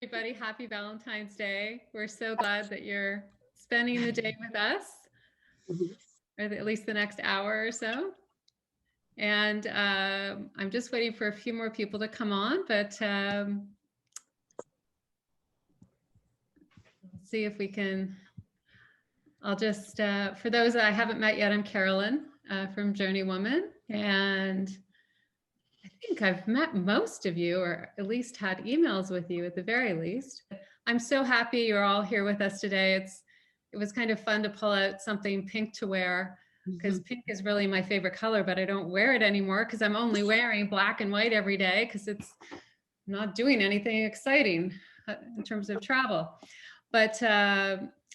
Everybody, happy Valentine's Day. We're so glad that you're spending the day with us, Mhm. or at least the next hour or so. And I'm just waiting for a few more people to come on, but let's see if we can. I'll just, for those that I haven't met yet, I'm Carolyn from JourneyWoman. And I think I've met most of you, or at least had emails with you at the very least. I'm so happy you're all here with us today. It was kind of fun to pull out something pink to wear because Mhm. pink is really my favorite color, but I don't wear it anymore because I'm only wearing black and white every day because it's not doing anything exciting in terms of travel. But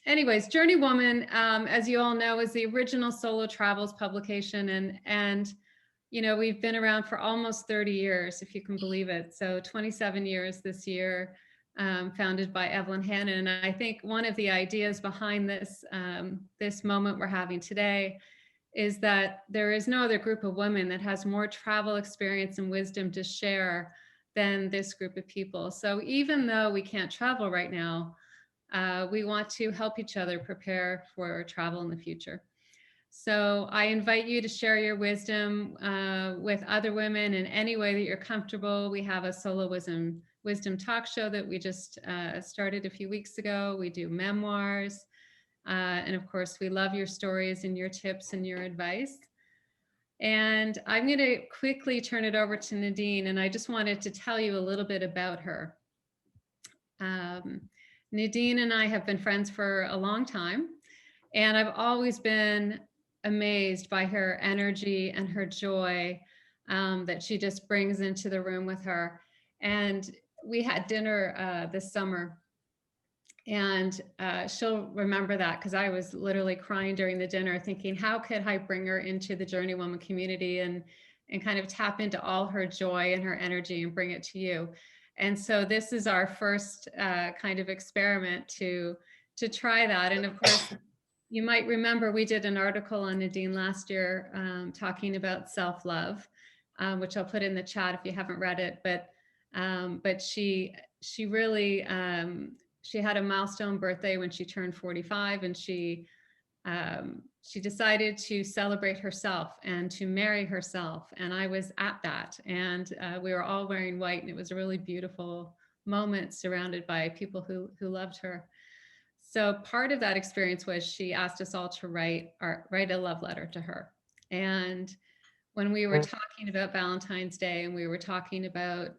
anyways, JourneyWoman, as you all know, is the original solo travels publication, and we've been around for almost 30 years, if you can believe it. So 27 years this year, founded by Evelyn Hannon. And I think one of the ideas behind this moment we're having today is that there is no other group of women that has more travel experience and wisdom to share than this group of people. So even though we can't travel right now, we want to help each other prepare for travel in the future. So I invite you to share your wisdom with other women in any way that you're comfortable. We have a solo wisdom talk show that we just started a few weeks ago. We do memoirs. And of course, we love your stories and your tips and your advice. And I'm going to quickly turn it over to Nadine. And I just wanted to tell you a little bit about her. Um, Nadine and I have been friends for a long time. And I've always been amazed by her energy and her joy that she just brings into the room with her. And we had dinner this summer, and she'll remember that because I was literally crying during the dinner, thinking, how could I bring her into the JourneyWoman community and kind of tap into all her joy and her energy and bring it to you. And so this is our first kind of experiment to try that. And of course, you might remember we did an article on Nadine last year talking about self-love, which I'll put in the chat if you haven't read it. But she really she had a milestone birthday when she turned 45, and she decided to celebrate herself and to marry herself. And I was at that, and we were all wearing white, and it was a really beautiful moment surrounded by people who loved her. So part of that experience was she asked us all to write a love letter to her. And when we were talking about Valentine's Day and we were talking about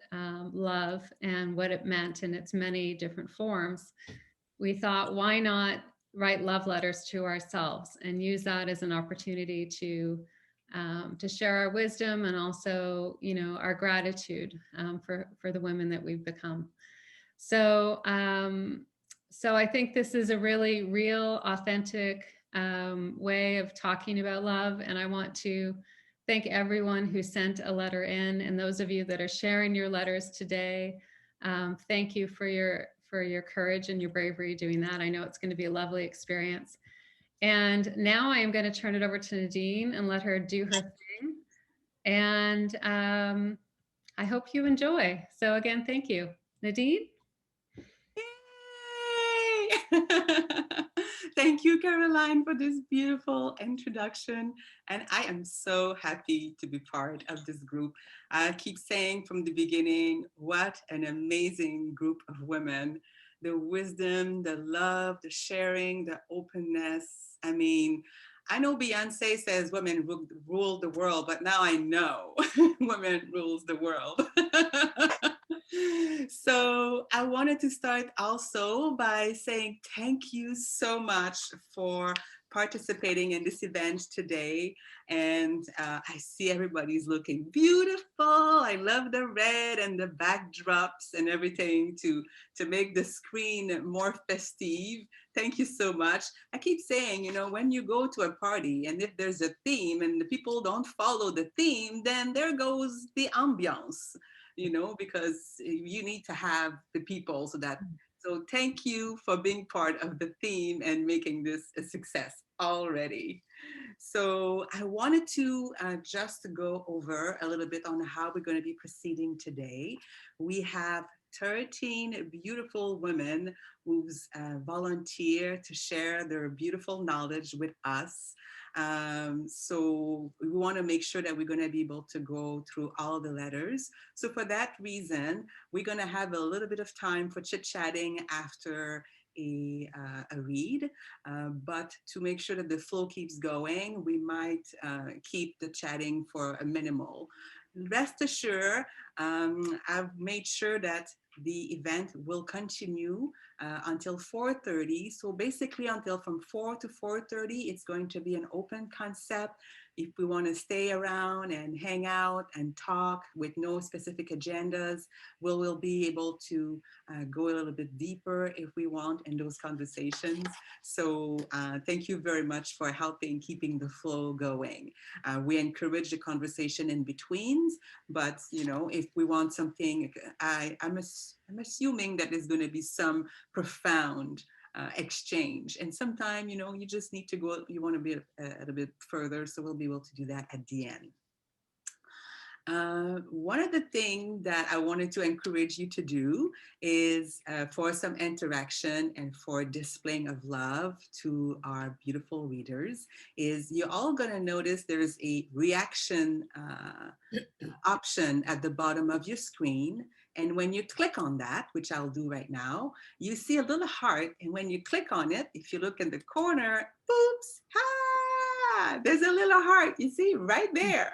love and what it meant in its many different forms, we thought, why not write love letters to ourselves and use that as an opportunity to share our wisdom and also, our gratitude for the women that we've become. So, so I think this is a really real, authentic way of talking about love. And I want to thank everyone who sent a letter in, and those of you that are sharing your letters today. Thank you for your courage and your bravery doing that. I know it's going to be a lovely experience. And now I am going to turn it over to Nadine and let her do her thing. And I hope you enjoy. So again, thank you, Nadine. Yay! Thank you, Caroline, for this beautiful introduction. And I am so happy to be part of this group. I keep saying from the beginning, what an amazing group of women. The wisdom, the love, the sharing, the openness. I mean, I know Beyonce says women rule the world, but now I know women rules the world. So I wanted to start also by saying thank you so much for participating in this event today. And I see everybody's looking beautiful. I love the red and the backdrops and everything to make the screen more festive. Thank you so much. I keep saying, when you go to a party and if there's a theme and the people don't follow the theme, then there goes the ambiance, because you need to have the people so thank you for being part of the theme and making this a success already. So I wanted to just go over a little bit on how we're going to be proceeding today. We have 13 beautiful women who's volunteered to share their beautiful knowledge with us. So we want to make sure that we're going to be able to go through all the letters. So for that reason, we're going to have a little bit of time for chit-chatting after a read, but to make sure that the flow keeps going, we might keep the chatting for a minimal. Rest assured, I've made sure that the event will continue until 4:30. So basically until from 4 to 4:30, it's going to be an open concept. If we want to stay around and hang out and talk with no specific agendas, we'll be able to go a little bit deeper if we want in those conversations. So thank you very much for helping keeping the flow going. We encourage the conversation in betweens, but you know, if we want something, I'm assuming that there's going to be some profound exchange, and sometimes, you know, you just need to go, you want to be a bit further, so we'll be able to do that at the end. One of the things that I wanted to encourage you to do is for some interaction and for displaying of love to our beautiful readers is you're all going to notice there's a reaction option at the bottom of your screen. And when you click on that, which I'll do right now, you see a little heart. And when you click on it, if you look in the corner, boops, there's a little heart, you see, right there.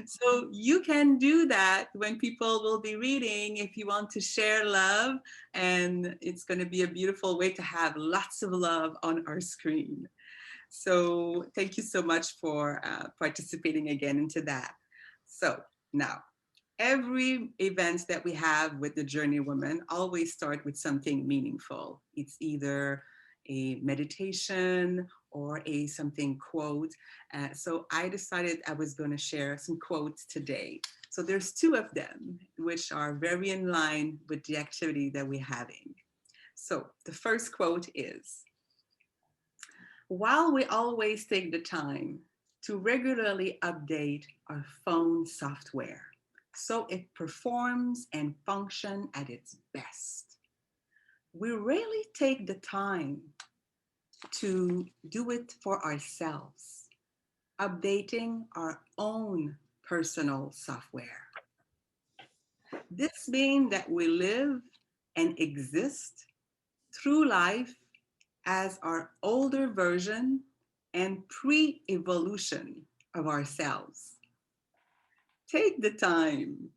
So you can do that when people will be reading if you want to share love, and it's going to be a beautiful way to have lots of love on our screen. So thank you so much for participating again into that. So now, every event that we have with the JourneyWoman always start with something meaningful. It's either a meditation or a something quote. So I decided I was going to share some quotes today. So there's two of them, which are very in line with the activity that we're having. So the first quote is, while we always take the time to regularly update our phone software so it performs and functions at its best, we rarely take the time to do it for ourselves, updating our own personal software. This means that we live and exist through life as our older version and pre-evolution of ourselves. Take the time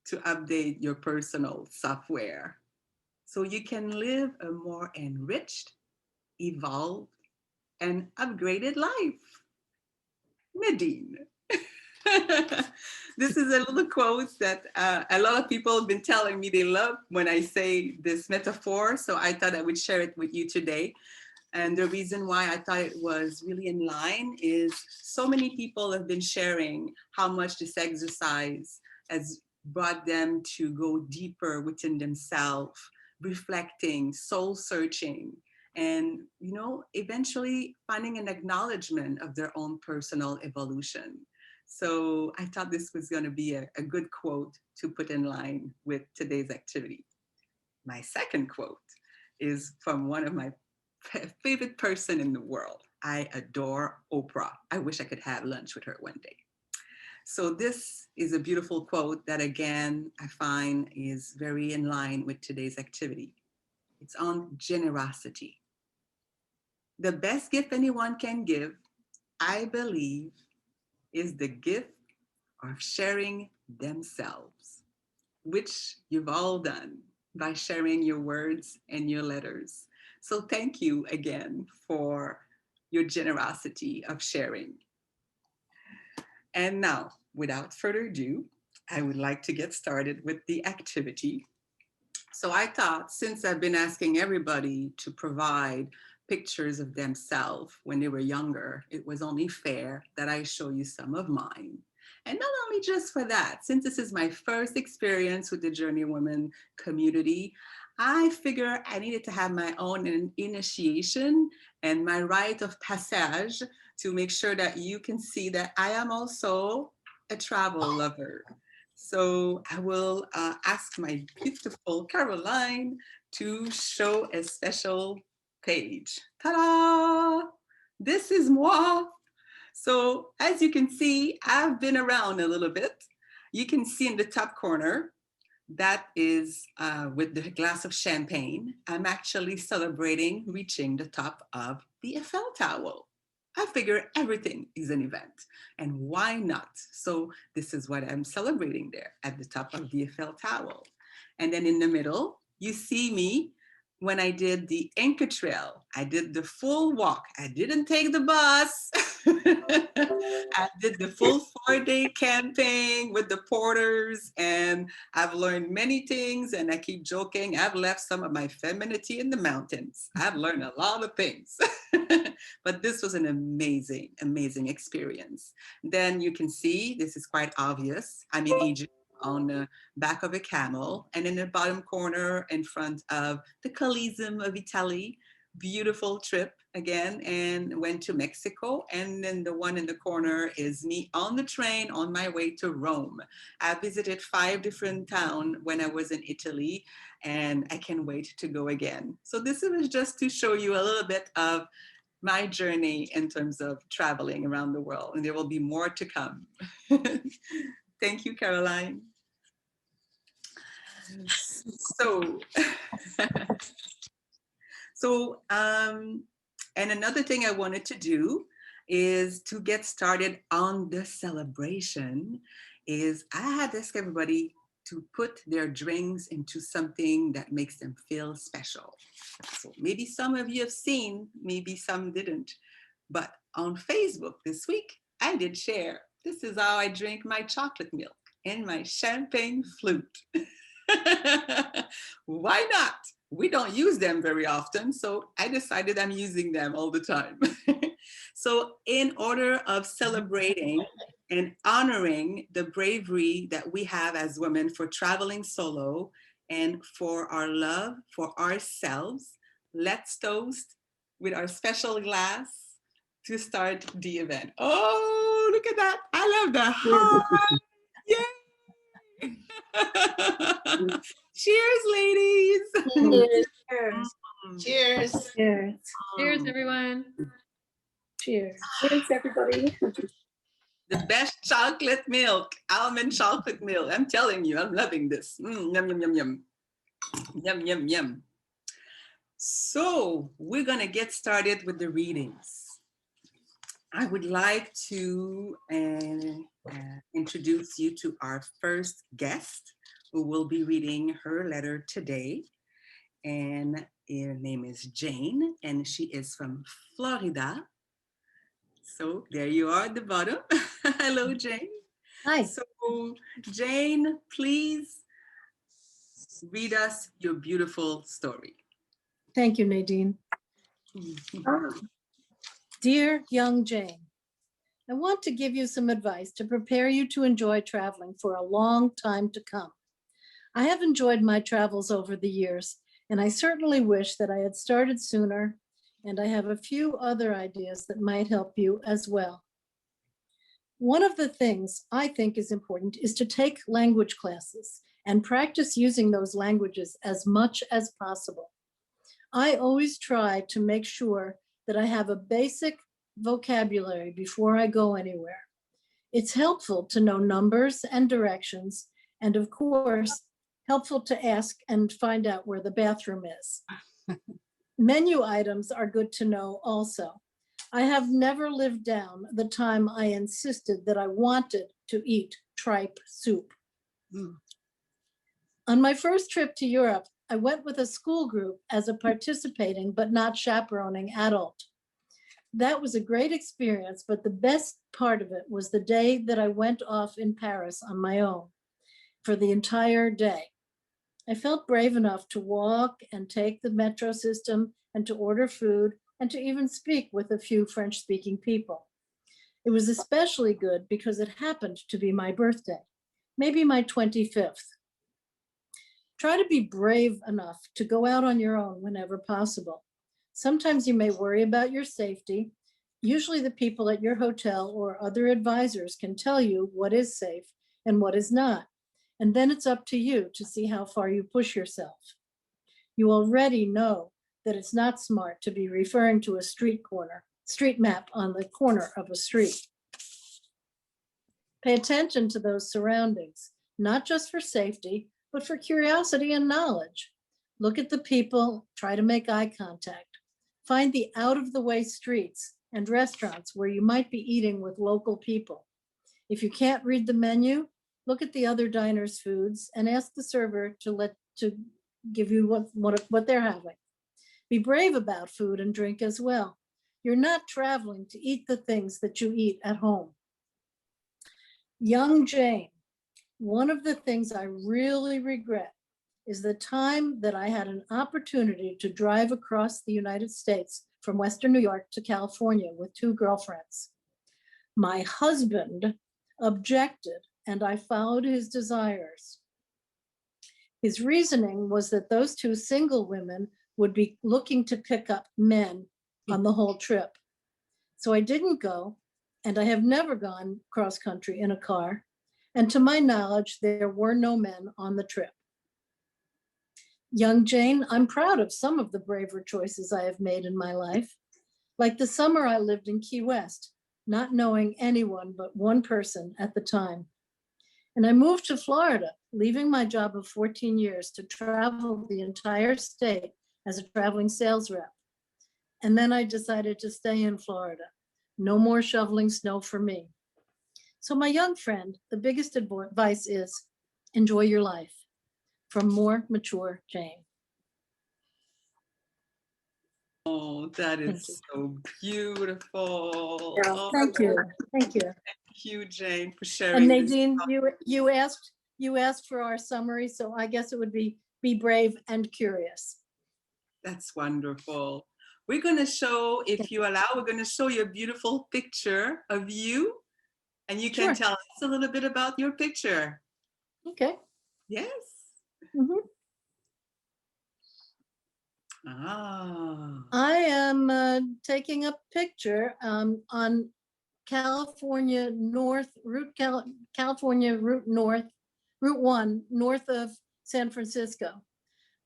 to update your personal software so you can live a more enriched, evolved, and upgraded life. Nadine. This is a little quote that a lot of people have been telling me they love when I say this metaphor, so I thought I would share it with you today. And the reason why I thought it was really in line is so many people have been sharing how much this exercise has brought them to go deeper within themselves, reflecting, soul searching, and, you know, eventually finding an acknowledgement of their own personal evolution. So I thought this was going to be a good quote to put in line with today's activity. My second quote is from one of my favorite person in the world. I adore Oprah. I wish I could have lunch with her one day. So this is a beautiful quote that, again, I find is very in line with today's activity. It's on generosity. The best gift anyone can give, I believe, is the gift of sharing themselves, which you've all done by sharing your words and your letters. So thank you again for your generosity of sharing. And now, without further ado, I would like to get started with the activity. So I thought, since I've been asking everybody to provide pictures of themselves when they were younger, it was only fair that I show you some of mine. And not only just for that, since this is my first experience with the JourneyWoman community, I figure I needed to have my own initiation and my rite of passage to make sure that you can see that I am also a travel lover. So I will ask my beautiful Caroline to show a special page. Ta-da! This is moi. So as you can see, I've been around a little bit. You can see in the top corner, that is with the glass of champagne. I'm actually celebrating reaching the top of the Eiffel Tower. I figure everything is an event, and why not? So this is what I'm celebrating there at the top of the Eiffel Tower. And then in the middle, you see me when I did the Inca Trail. I did the full walk. I didn't take the bus. I did the full 4-day camping with the porters, and I've learned many things, and I keep joking. I've left some of my femininity in the mountains. I've learned a lot of things. But this was an amazing, amazing experience. Then you can see, this is quite obvious. I'm in Egypt on the back of a camel, and in the bottom corner in front of the Coliseum of Italy. Beautiful trip again, and went to Mexico. And then the one in the corner is me on the train on my way to Rome. I visited 5 different towns when I was in Italy, and I can't wait to go again. So this was just to show you a little bit of my journey in terms of traveling around the world, and there will be more to come. Thank you, Caroline. So, and another thing I wanted to do is to get started on the celebration is I had asked everybody to put their drinks into something that makes them feel special. So maybe some of you have seen, maybe some didn't, but on Facebook this week, I did share, this is how I drink my chocolate milk in my champagne flute. Why not? We don't use them very often, so I decided I'm using them all the time. So in order of celebrating and honoring the bravery that we have as women for traveling solo and for our love for ourselves, let's toast with our special glass to start the event. Oh, look at that. I love the heart. Yay! Cheers, ladies. Cheers. Cheers. Cheers. Cheers. Cheers, everyone. Cheers. Cheers, everybody. The best chocolate milk, almond chocolate milk. I'm telling you, I'm loving this. Yum, yum, yum, yum. Yum, yum, yum. So we're going to get started with the readings. I would like to introduce you to our first guest, who will be reading her letter today. And her name is Jane, and she is from Florida. So there you are at the bottom. Hello, Jane. Hi. So Jane, please read us your beautiful story. Thank you, Nadine. Dear young Jane, I want to give you some advice to prepare you to enjoy traveling for a long time to come. I have enjoyed my travels over the years, and I certainly wish that I had started sooner, and I have a few other ideas that might help you as well. One of the things I think is important is to take language classes and practice using those languages as much as possible. I always try to make sure that I have a basic vocabulary before I go anywhere. It's helpful to know numbers and directions, and of course, helpful to ask and find out where the bathroom is. Menu items are good to know also. I have never lived down the time I insisted that I wanted to eat tripe soup. On my first trip to Europe, I went with a school group as a participating but not chaperoning adult. That was a great experience, but the best part of it was the day that I went off in Paris on my own for the entire day. I felt brave enough to walk and take the metro system and to order food and to even speak with a few French-speaking people. It was especially good because it happened to be my birthday, maybe my 25th. Try to be brave enough to go out on your own whenever possible. Sometimes you may worry about your safety. Usually the people at your hotel or other advisors can tell you what is safe and what is not. And then it's up to you to see how far you push yourself. You already know that it's not smart to be referring to a street map on the corner of a street. Pay attention to those surroundings, not just for safety, but for curiosity and knowledge. Look at the people, try to make eye contact. Find the out-of-the-way streets and restaurants where you might be eating with local people. If you can't read the menu, look at the other diners' foods and ask the server to give you what they're having. Be brave about food and drink as well. You're not traveling to eat the things that you eat at home. Young Jane, one of the things I really regret is the time that I had an opportunity to drive across the United States from Western New York to California with 2 girlfriends. My husband objected, and I followed his desires. His reasoning was that those 2 single women would be looking to pick up men on the whole trip. So I didn't go, and I have never gone cross country in a car. And to my knowledge, there were no men on the trip. Young Jane, I'm proud of some of the braver choices I have made in my life. Like the summer I lived in Key West, not knowing anyone but one person at the time. And I moved to Florida, leaving my job of 14 years to travel the entire state as a traveling sales rep. And then I decided to stay in Florida. No more shoveling snow for me. So my young friend, the biggest advice is enjoy your life. From more mature Jane. Oh, that is so beautiful. Yeah, Oh, thank you. Thank you. Thank you, Jane, for sharing. And Nadine, you asked for our summary, so I guess it would be brave and curious. That's wonderful. We're going to show, if you allow, we're going to show you a beautiful picture of you, and you can tell us a little bit about your picture. Okay. Yes. Mm-hmm. Ah. I am taking a picture on California North Route, California Route North, Route 1, north of San Francisco.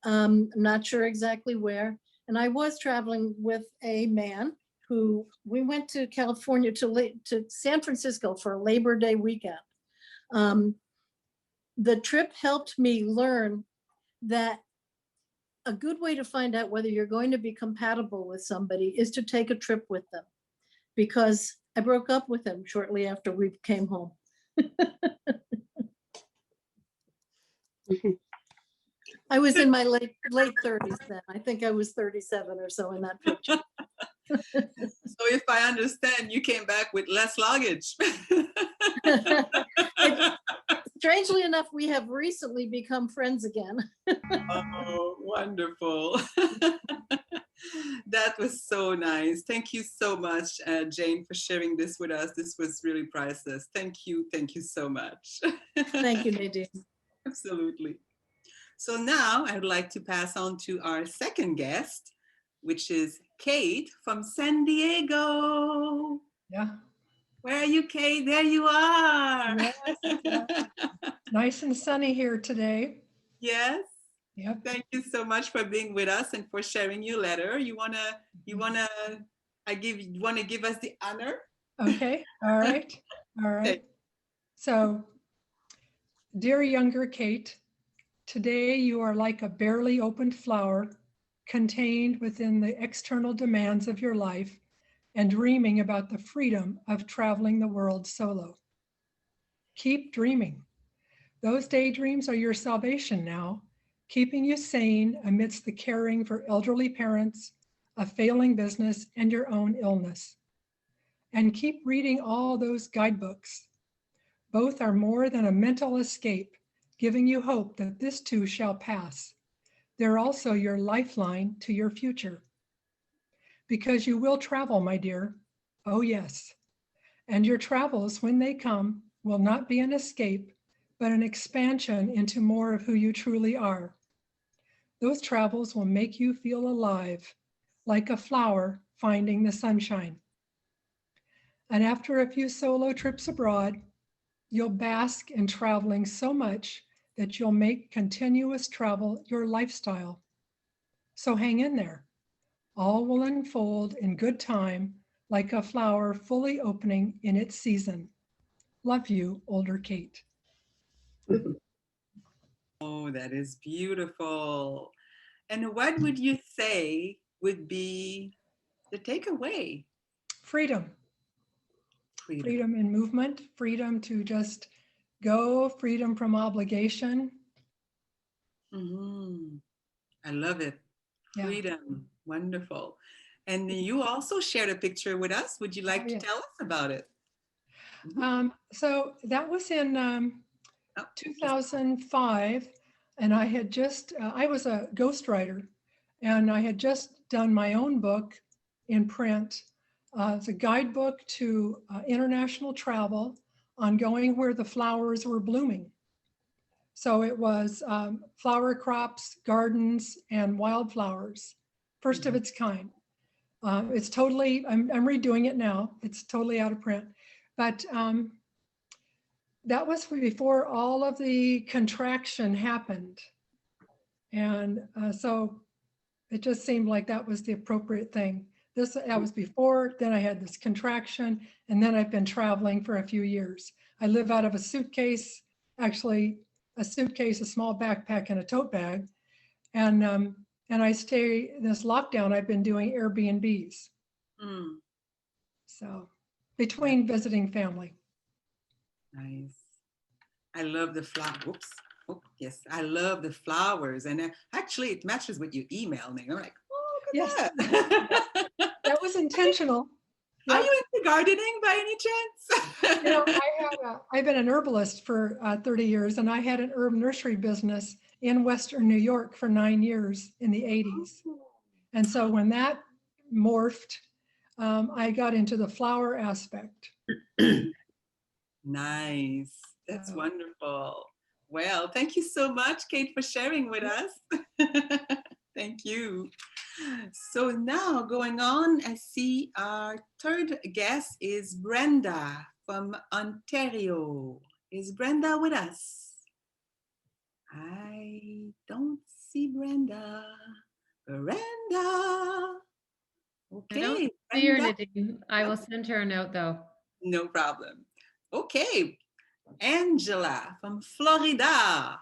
I'm not sure exactly where. And I was traveling with a man who we went to California to San Francisco for a Labor Day weekend. The trip helped me learn that a good way to find out whether you're going to be compatible with somebody is to take a trip with them, because I broke up with him shortly after we came home. I was in my late 30s then. I think I was 37 or so in that picture. So if I understand, you came back with less luggage. Strangely enough, we have recently become friends again. Oh, wonderful. That was so nice. Thank you so much, Jane, for sharing this with us. This was really priceless. Thank you. Thank you so much. Thank you, Nadine. Absolutely. So now I would like to pass on to our second guest, which is Kate from San Diego. Yeah. Where are you, Kate? There you are. Yes, yeah. Nice and sunny here today. Yes. Yep. Thank you so much for being with us and for sharing your letter. You wanna give us the honor? Okay. All right. All right. So, dear younger Kate, today you are like a barely opened flower contained within the external demands of your life and dreaming about the freedom of traveling the world solo. Keep dreaming. Those daydreams are your salvation now, keeping you sane amidst the caring for elderly parents, a failing business, and your own illness. And keep reading all those guidebooks. Both are more than a mental escape, giving you hope that this too shall pass. They're also your lifeline to your future. Because you will travel, my dear. Oh, yes. And your travels, when they come, will not be an escape, but an expansion into more of who you truly are. Those travels will make you feel alive, like a flower finding the sunshine. And after a few solo trips abroad, you'll bask in traveling so much that you'll make continuous travel your lifestyle. So hang in there. All will unfold in good time, like a flower fully opening in its season. Love you, older Kate. Oh, that is beautiful. And what would you say would be the takeaway? Freedom. Freedom in movement, freedom to just go, freedom from obligation. I love it. Yeah. Freedom. Wonderful. And you also shared a picture with us. Would you like to tell us about it? So that was in 2005, and I had just, I was a ghostwriter, and I had just done my own book in print. It's a guidebook to international travel on going where the flowers were blooming. So it was flower crops, gardens, and wildflowers, first of its kind. It's totally, I'm redoing it now. It's totally out of print. But that was before all of the contraction happened. And so it just seemed like that was the appropriate thing. That was before, then I had this contraction, and then I've been traveling for a few years. I live out of a suitcase, actually a suitcase, a small backpack, and a tote bag. And I stay, this lockdown, I've been doing Airbnbs. So between visiting family. Nice. I love the flower. Whoops. Oh, yes. I love the flowers. And actually it matches what you emailed me. I'm like, oh, look at that. That was intentional. Are you into gardening by any chance? You know, I've been an herbalist for 30 years, and I had an herb nursery business in Western New York for 9 years in the 80s. And so when that morphed, I got into the flower aspect. Nice. That's wonderful. Well, thank you so much, Kate, for sharing with us. Thank you. So now going on, I see our third guest is Brenda from Ontario. Is Brenda with us? I don't see Brenda. Brenda. Okay. I don't see her, Nadine. I will send her a note though. No problem. Okay. Angela from Florida.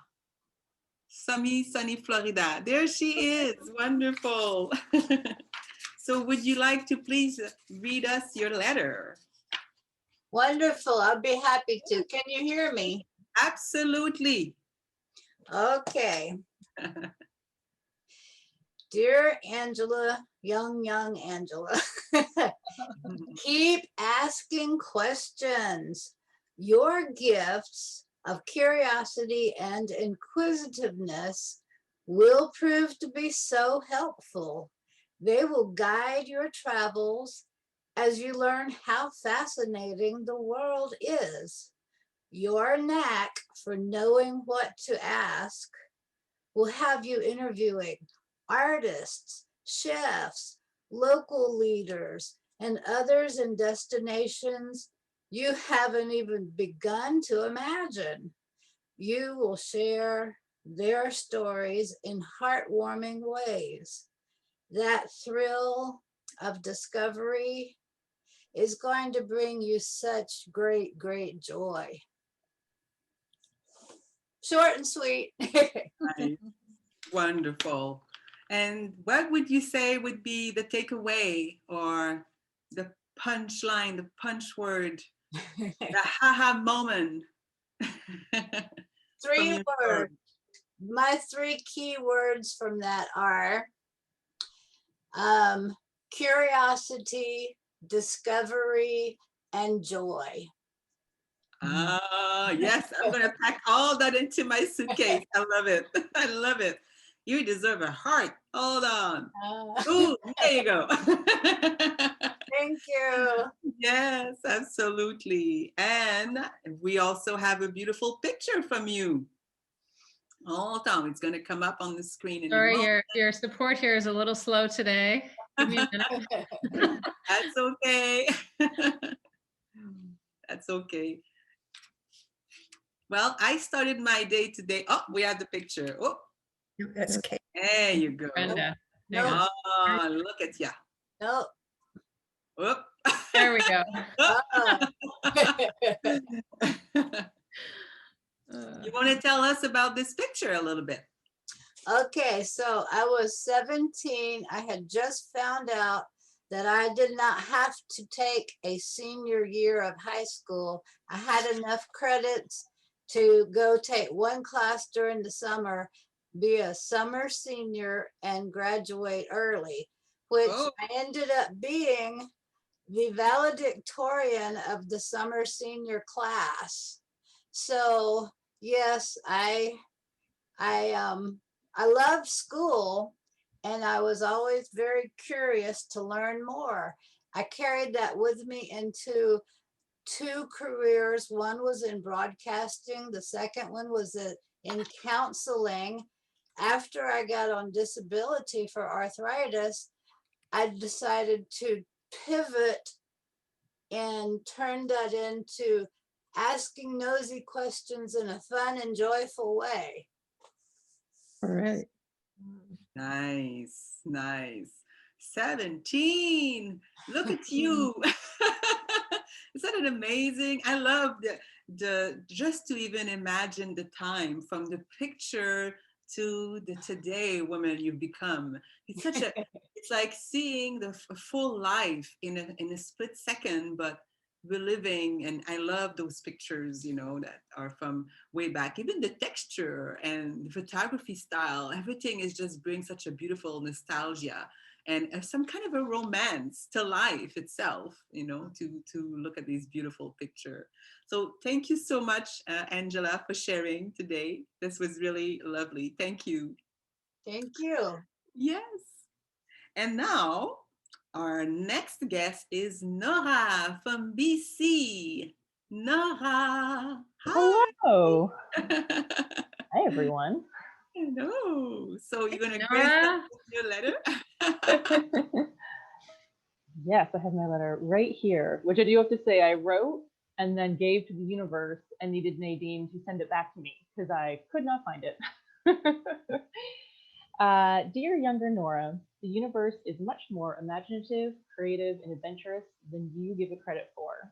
Sunny Florida. There she is. Wonderful. So would you like to please read us your letter? Wonderful. I'll be happy to. Can you hear me? Absolutely. Okay. Dear Angela, young Angela, keep asking questions. Your gifts of curiosity and inquisitiveness will prove to be so helpful. They will guide your travels as you learn how fascinating the world is. Your knack for knowing what to ask will have you interviewing artists, chefs, local leaders, and others in destinations you haven't even begun to imagine. You will share their stories in heartwarming ways. That thrill of discovery is going to bring you such great joy. Short and sweet. Nice. Wonderful. And what would you say would be the takeaway or the punchline, the punch word, the haha moment? 3 words. My 3 key words from that are curiosity, discovery, and joy. Yes, I'm going to pack all that into my suitcase. I love it. I love it. You deserve a heart. Hold on. Ooh, there you go. Thank you. Yes, absolutely. And we also have a beautiful picture from you. Hold on, it's going to come up on the screen in a moment. Sorry, your support here is a little slow today. Give me a minute. That's okay. That's okay. Well, I started my day today. Oh, we have the picture. Oh, That's Kate. there you go. Brenda. There you No, go. Oh, look at ya. no. Whoop. There we go. You want to tell us about this picture a little bit? Okay, so I was 17. I had just found out that I did not have to take a senior year of high school. I had enough credits to go take one class during the summer, be a summer senior, and graduate early, which Oh. I ended up being the valedictorian of the summer senior class. So yes, I love school, and I was always very curious to learn more. I carried that with me into two careers. One was in broadcasting, the second one was in counseling. After I got on disability for arthritis, I decided to pivot and turn that into asking nosy questions in a fun and joyful way. All right. Nice, nice. 17. Look at you. Isn't it amazing? I love the just to even imagine the time from the picture to the today woman you've become. It's such a it's like seeing the full life in a split second, but we're living, and I love those pictures, you know, that are from way back. Even the texture and the photography style, everything is just brings such a beautiful nostalgia and some kind of a romance to life itself, you know, to look at these beautiful picture. So thank you so much, Angela, for sharing today. This was really lovely. Thank you. Thank you. Yes. And now our next guest is Nora from BC. Nora, hi. Hello. Hi, everyone. Hello. So you're going to grace Nora? us with your letter? Yes, I have my letter right here, which I do have to say I wrote and then gave to the universe and needed Nadine to send it back to me because I could not find it. Dear younger Nora, the universe is much more imaginative, creative, and adventurous than you give it credit for.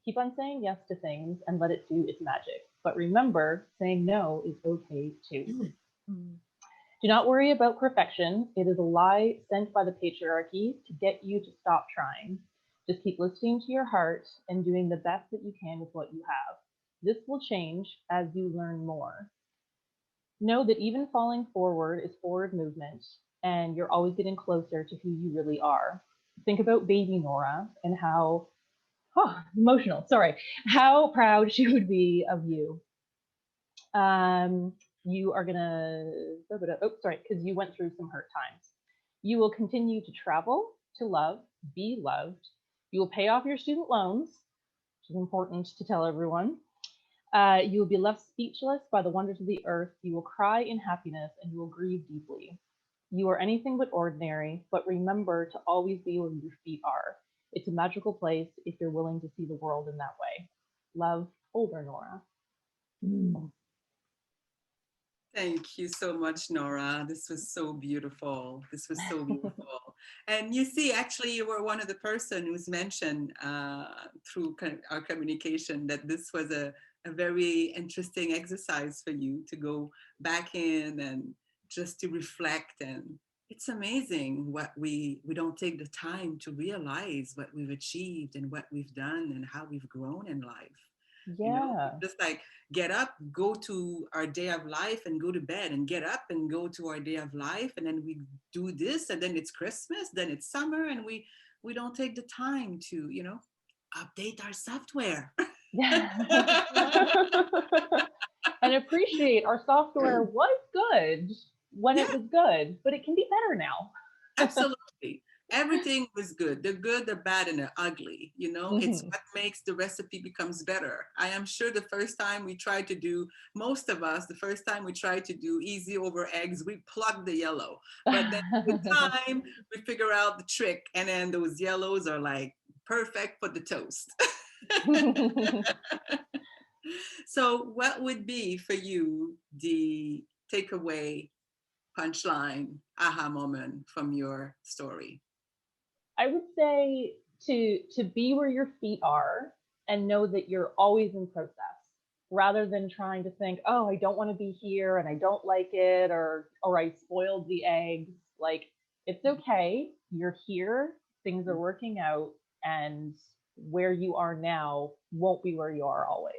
Keep on saying yes to things and let it do its magic. But remember, saying no is okay too. Do not worry about perfection. It is a lie sent by the patriarchy to get you to stop trying. Just keep listening to your heart and doing the best that you can with what you have. This will change as you learn more. Know that even falling forward is forward movement, and you're always getting closer to who you really are. Think about baby Nora and how, emotional, sorry, how proud she would be of you. You are gonna, because you went through some hurt times. You will continue to travel, to love, be loved. You will pay off your student loans, which is important to tell everyone. You will be left speechless by the wonders of the earth. You will cry in happiness and you will grieve deeply. You are anything but ordinary, but remember to always be where your feet are. It's a magical place if you're willing to see the world in that way. Love, older Nora. Thank you so much, Nora. This was so beautiful. This was so beautiful. And you see, actually, you were one of the person who's mentioned through our communication that this was a very interesting exercise for you to go back in and just to reflect. And it's amazing what we don't take the time to realize what we've achieved and what we've done and how we've grown in life. Yeah. You know, just like get up, go to our day of life and go to bed, and get up and go to our day of life, and then we do this, and then it's Christmas, then it's summer, and we don't take the time to, you know, update our software. Yeah. And appreciate our software was good when it was good, but it can be better now. Absolutely. Everything was good, the good, the bad, and the ugly. You know, it's what makes the recipe becomes better. I am sure the first time we tried to do, most of us, the first time we tried to do easy over eggs, we plugged the yellow. But then with time, we figure out the trick, and then those yellows are like perfect for the toast. So what would be for you the takeaway, punchline, aha moment from your story? I would say to be where your feet are and know that you're always in process rather than trying to think, oh, I don't want to be here and I don't like it, or I spoiled the eggs. Like, it's okay. You're here. Things are working out, and where you are now won't be where you are always.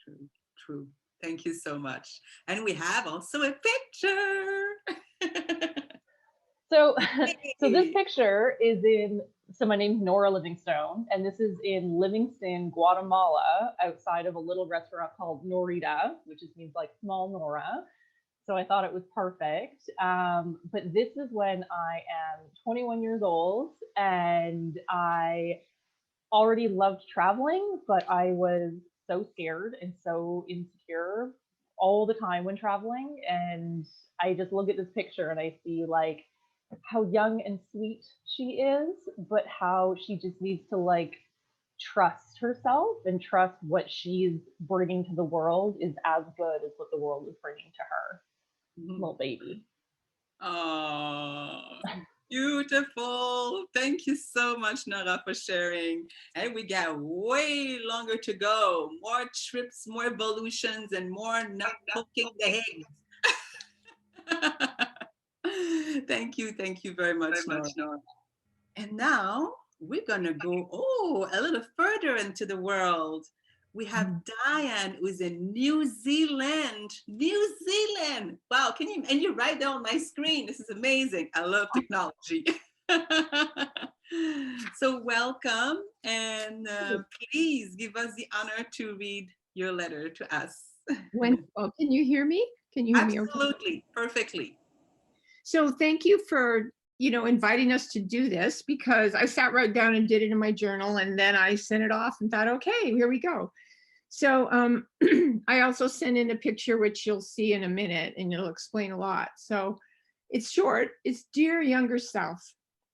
True, true. Thank you so much. And we have also a picture. So, so this picture is so my name's Nora Livingstone, and this is in Livingston, Guatemala, outside of a little restaurant called Norita, which just means like small Nora. So I thought it was perfect. But this is when I am 21 years old, and I already loved traveling, but I was so scared and so insecure all the time when traveling. And I just look at this picture and I see like how young and sweet she is, but how she just needs to like trust herself and trust what she's bringing to the world is as good as what the world is bringing to her. Little baby. Oh, beautiful. Thank you so much, Nora, for sharing. And we got way longer to go. More trips, more evolutions, and more not poking the eggs. Thank you very much, Nora. And now we're gonna go a little further into the world. We have Diane, who's in New Zealand. New Zealand! Wow, can you? And you're right there on my screen. This is amazing. I love technology. So welcome, and please give us the honor to read your letter to us. Can you hear me? Can you hear me? Absolutely, perfectly. So thank you for, inviting us to do this, because I sat right down and did it in my journal, and then I sent it off and thought, okay, here we go. So I also sent in a picture, which you'll see in a minute, and it'll explain a lot. So it's short. It's dear younger self.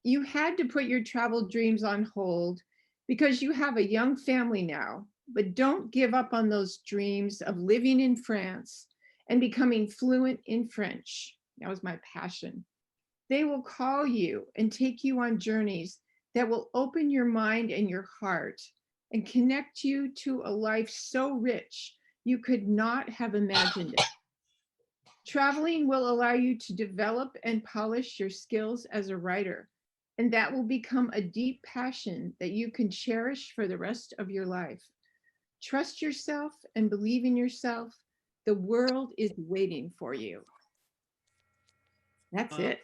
You had to put your travel dreams on hold because you have a young family now, but don't give up on those dreams of living in France and becoming fluent in French. That was my passion. They will call you and take you on journeys that will open your mind and your heart and connect you to a life so rich you could not have imagined it. Traveling will allow you to develop and polish your skills as a writer, and that will become a deep passion that you can cherish for the rest of your life. Trust yourself and believe in yourself. The world is waiting for you. That's it.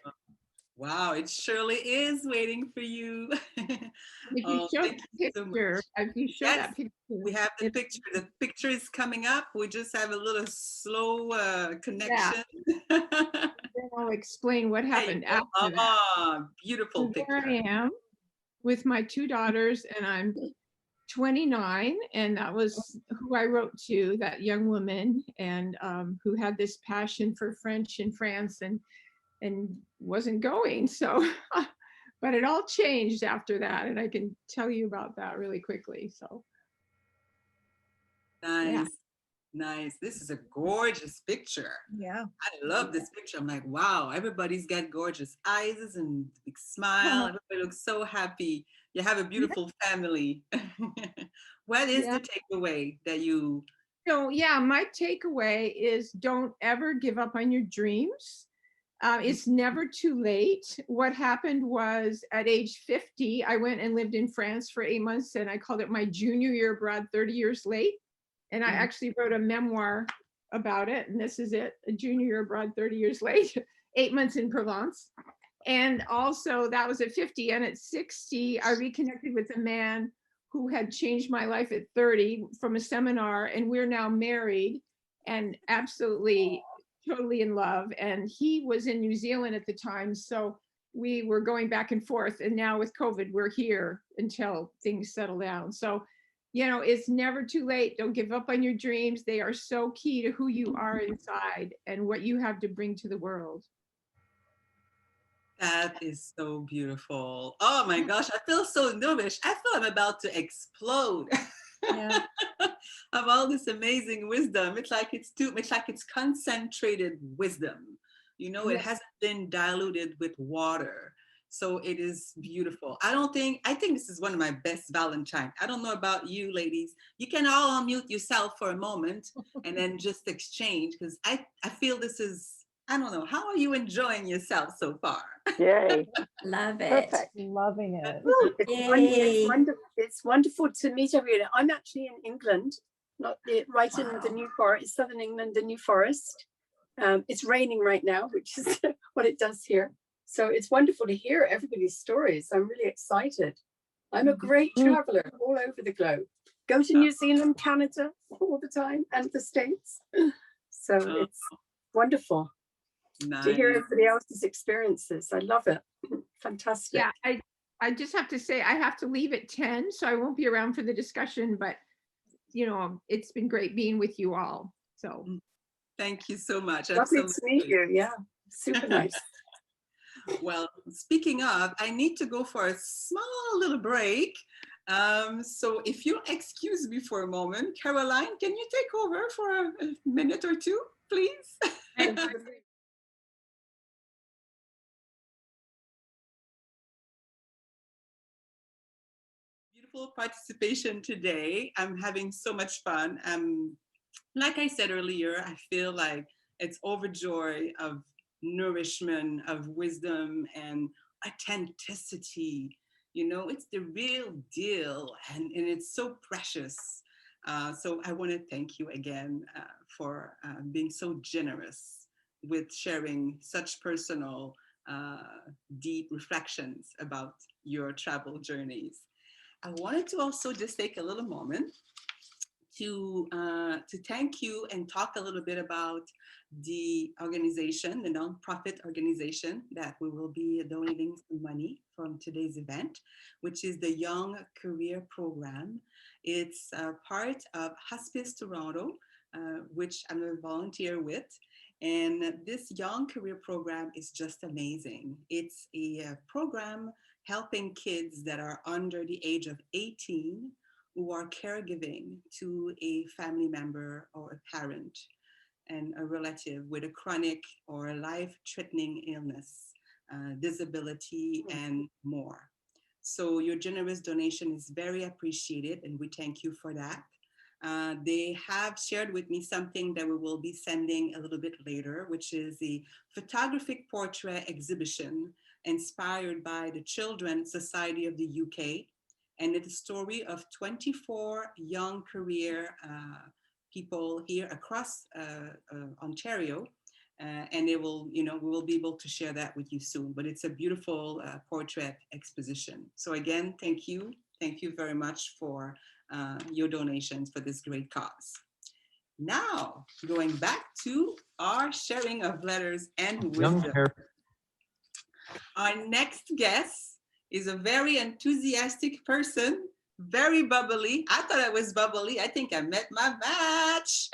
Wow, it surely is waiting for you. If you show that picture, that picture, we have the picture. The picture is coming up. We just have a little slow connection. Yeah. Then I'll explain what happened after that. Beautiful picture. There I am with my two daughters, and I'm 29, and that was who I wrote to, that young woman, and who had this passion for French in France and wasn't going. So, but it all changed after that, and I can tell you about that really quickly. So, nice, yeah. Nice. This is a gorgeous picture. Yeah, I love this picture. I'm like, wow, everybody's got gorgeous eyes and big smile. Everybody looks so happy. You have a beautiful family. What is the takeaway that you? So, my takeaway is don't ever give up on your dreams. It's never too late. What happened was at age 50, I went and lived in France for 8 months, and I called it my junior year abroad, 30 years late. And I actually wrote a memoir about it. And this is it, a junior year abroad, 30 years late, 8 months in Provence. And also that was at 50. And at 60, I reconnected with a man who had changed my life at 30 from a seminar. And we're now married and absolutely totally in love. And he was in New Zealand at the time, so we were going back and forth, and now with COVID we're here until things settle down. So it's never too late. Don't give up on your dreams. They are so key to who you are inside and what you have to bring to the world. That is so beautiful. Oh my gosh, I feel so nervous. I feel I'm about to explode. Yeah. of all this amazing wisdom. It's like it's concentrated wisdom. You know, it Yes. hasn't been diluted with water. So it is beautiful. I think this is one of my best Valentine. I don't know about you ladies. You can all unmute yourself for a moment and then just exchange, because I feel this is, I don't know, how are you enjoying yourself so far? Yay. Love it. Perfect. Loving it. Woo, Yay. it's wonderful to meet everyone. I'm actually in England, not right in the New Forest, southern England, the New Forest. It's raining right now, which is what it does here. So it's wonderful to hear everybody's stories. I'm really excited. I'm a great traveler all over the globe. Go to New Zealand, Canada all the time, and the States. So it's wonderful to hear Nice. everybody else's experiences. I love it. Fantastic. Yeah, I just have to say I have to leave at 10, so I won't be around for the discussion, but you know, it's been great being with you all. So Thank you so much. Lovely to meet you. Yeah, super nice. Well, speaking of, I need to go for a small little break. So if you'll excuse me for a moment, Caroline, can you take over for a minute or two, please? Beautiful participation today. I'm having so much fun. Like I said earlier, I feel like it's overjoy of nourishment, of wisdom and authenticity. You know, it's the real deal, and it's so precious. So I want to thank you again for being so generous with sharing such personal, deep reflections about your travel journeys. I wanted to also just take a little moment to thank you and talk a little bit about the organization, the nonprofit organization that we will be donating some money from today's event, which is the Young Career Program. It's part of Hospice Toronto, which I'm a volunteer with. And this Young Career Program is just amazing. It's a program helping kids that are under the age of 18 who are caregiving to a family member or a parent and a relative with a chronic or a life-threatening illness, disability, and more. So your generous donation is very appreciated, and we thank you for that. They have shared with me something that we will be sending a little bit later, which is a photographic portrait exhibition inspired by the Children's Society of the UK. And it's a story of 24 young career people here across Ontario. And they will, you know, we will be able to share that with you soon. But it's a beautiful portrait exposition. So again, thank you. Thank you very much for your donations for this great cause. Now, going back to our sharing of letters and wisdom. Our next guest is a very enthusiastic person, very bubbly. I thought I was bubbly. I think I met my match.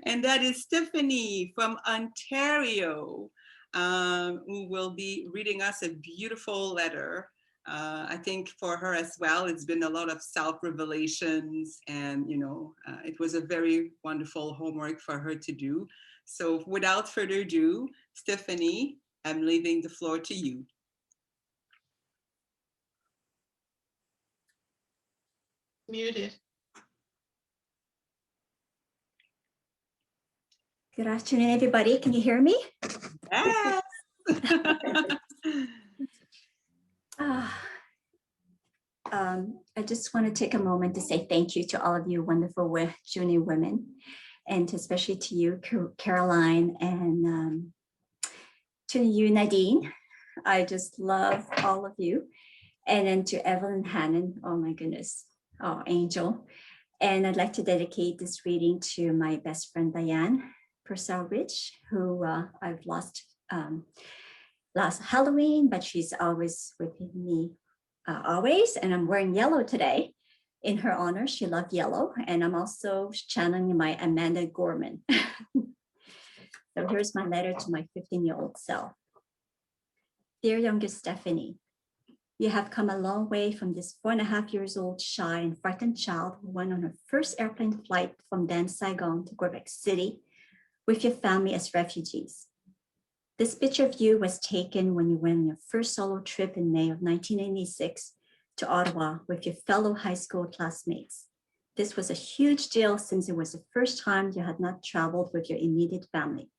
And that is Stephanie from Ontario, who will be reading us a beautiful letter. I think for her as well, it's been a lot of self-revelations, and you know, it was a very wonderful homework for her to do. So without further ado, Stephanie, I'm leaving the floor to you. Muted. Good afternoon, everybody. Can you hear me? Yes. I just want to take a moment to say thank you to all of you wonderful JourneyWomen, and especially to you, Caroline, and to you, Nadine. I just love all of you. And then to Evelyn Hannon, oh my goodness, oh, angel. And I'd like to dedicate this reading to my best friend, Diane Purcell Rich, who I've lost last Halloween, but she's always with me always. And I'm wearing yellow today in her honor. She loved yellow. And I'm also channeling my Amanda Gorman. So here's my letter to my 15-year-old self. Dear younger Stephanie, You have come a long way from this 4.5 years old, shy and frightened child who went on her first airplane flight from then Saigon to Quebec City with your family as refugees. This picture of you was taken when you went on your first solo trip in May of 1986 to Ottawa with your fellow high school classmates. This was a huge deal since it was the first time you had not traveled with your immediate family.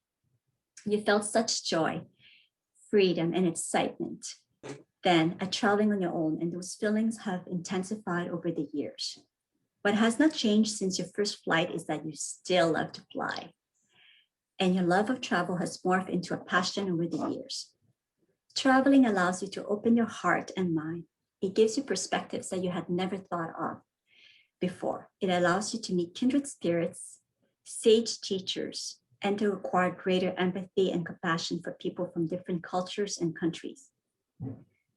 You felt such joy, freedom, and excitement then at traveling on your own, and those feelings have intensified over the years. What has not changed since your first flight is that you still love to fly. And your love of travel has morphed into a passion over the years. Traveling allows you to open your heart and mind. It gives you perspectives that you had never thought of before. It allows you to meet kindred spirits, sage teachers, and to acquire greater empathy and compassion for people from different cultures and countries.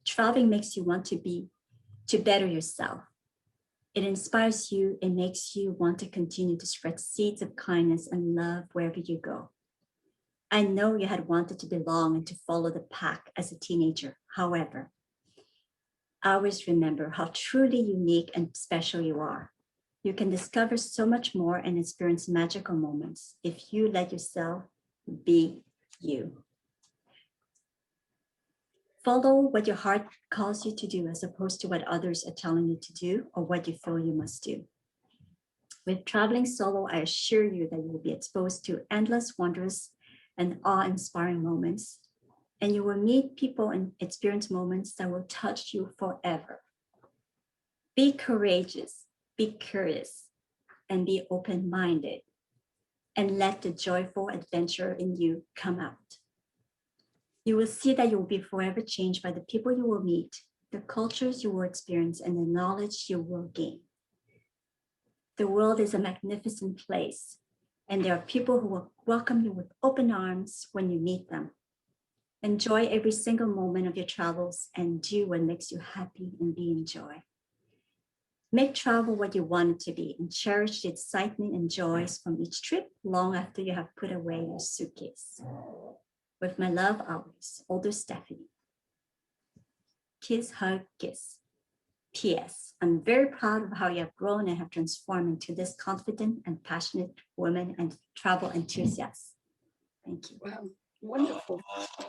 Traveling makes you want to better yourself. It inspires you and makes you want to continue to spread seeds of kindness and love wherever you go. I know you had wanted to belong and to follow the pack as a teenager. However, I always remember how truly unique and special you are. You can discover so much more and experience magical moments if you let yourself be you. Follow what your heart calls you to do as opposed to what others are telling you to do or what you feel you must do. With traveling solo, I assure you that you will be exposed to endless, wondrous, and awe-inspiring moments, and you will meet people and experience moments that will touch you forever. Be courageous, be curious, and be open-minded, and let the joyful adventurer in you come out. You will see that you will be forever changed by the people you will meet, the cultures you will experience, and the knowledge you will gain. The world is a magnificent place, and there are people who will welcome you with open arms when you meet them. Enjoy every single moment of your travels and do what makes you happy and be in joy. Make travel what you want it to be and cherish the excitement and joys from each trip long after you have put away your suitcase. With my love, always, older Stephanie. Kiss, hug, kiss. P.S. I'm very proud of how you have grown and have transformed into this confident and passionate woman and travel enthusiast. Thank you. Wow, wonderful.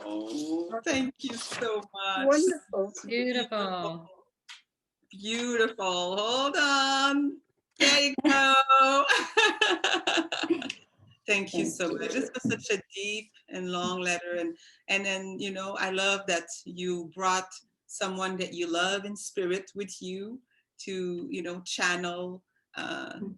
Oh, thank you so much. Wonderful. Beautiful. Beautiful. Hold on. There you go. Thank you so much. This was such a deep and long letter. And then, you know, I love that you brought someone that you love in spirit with you to, you know, channel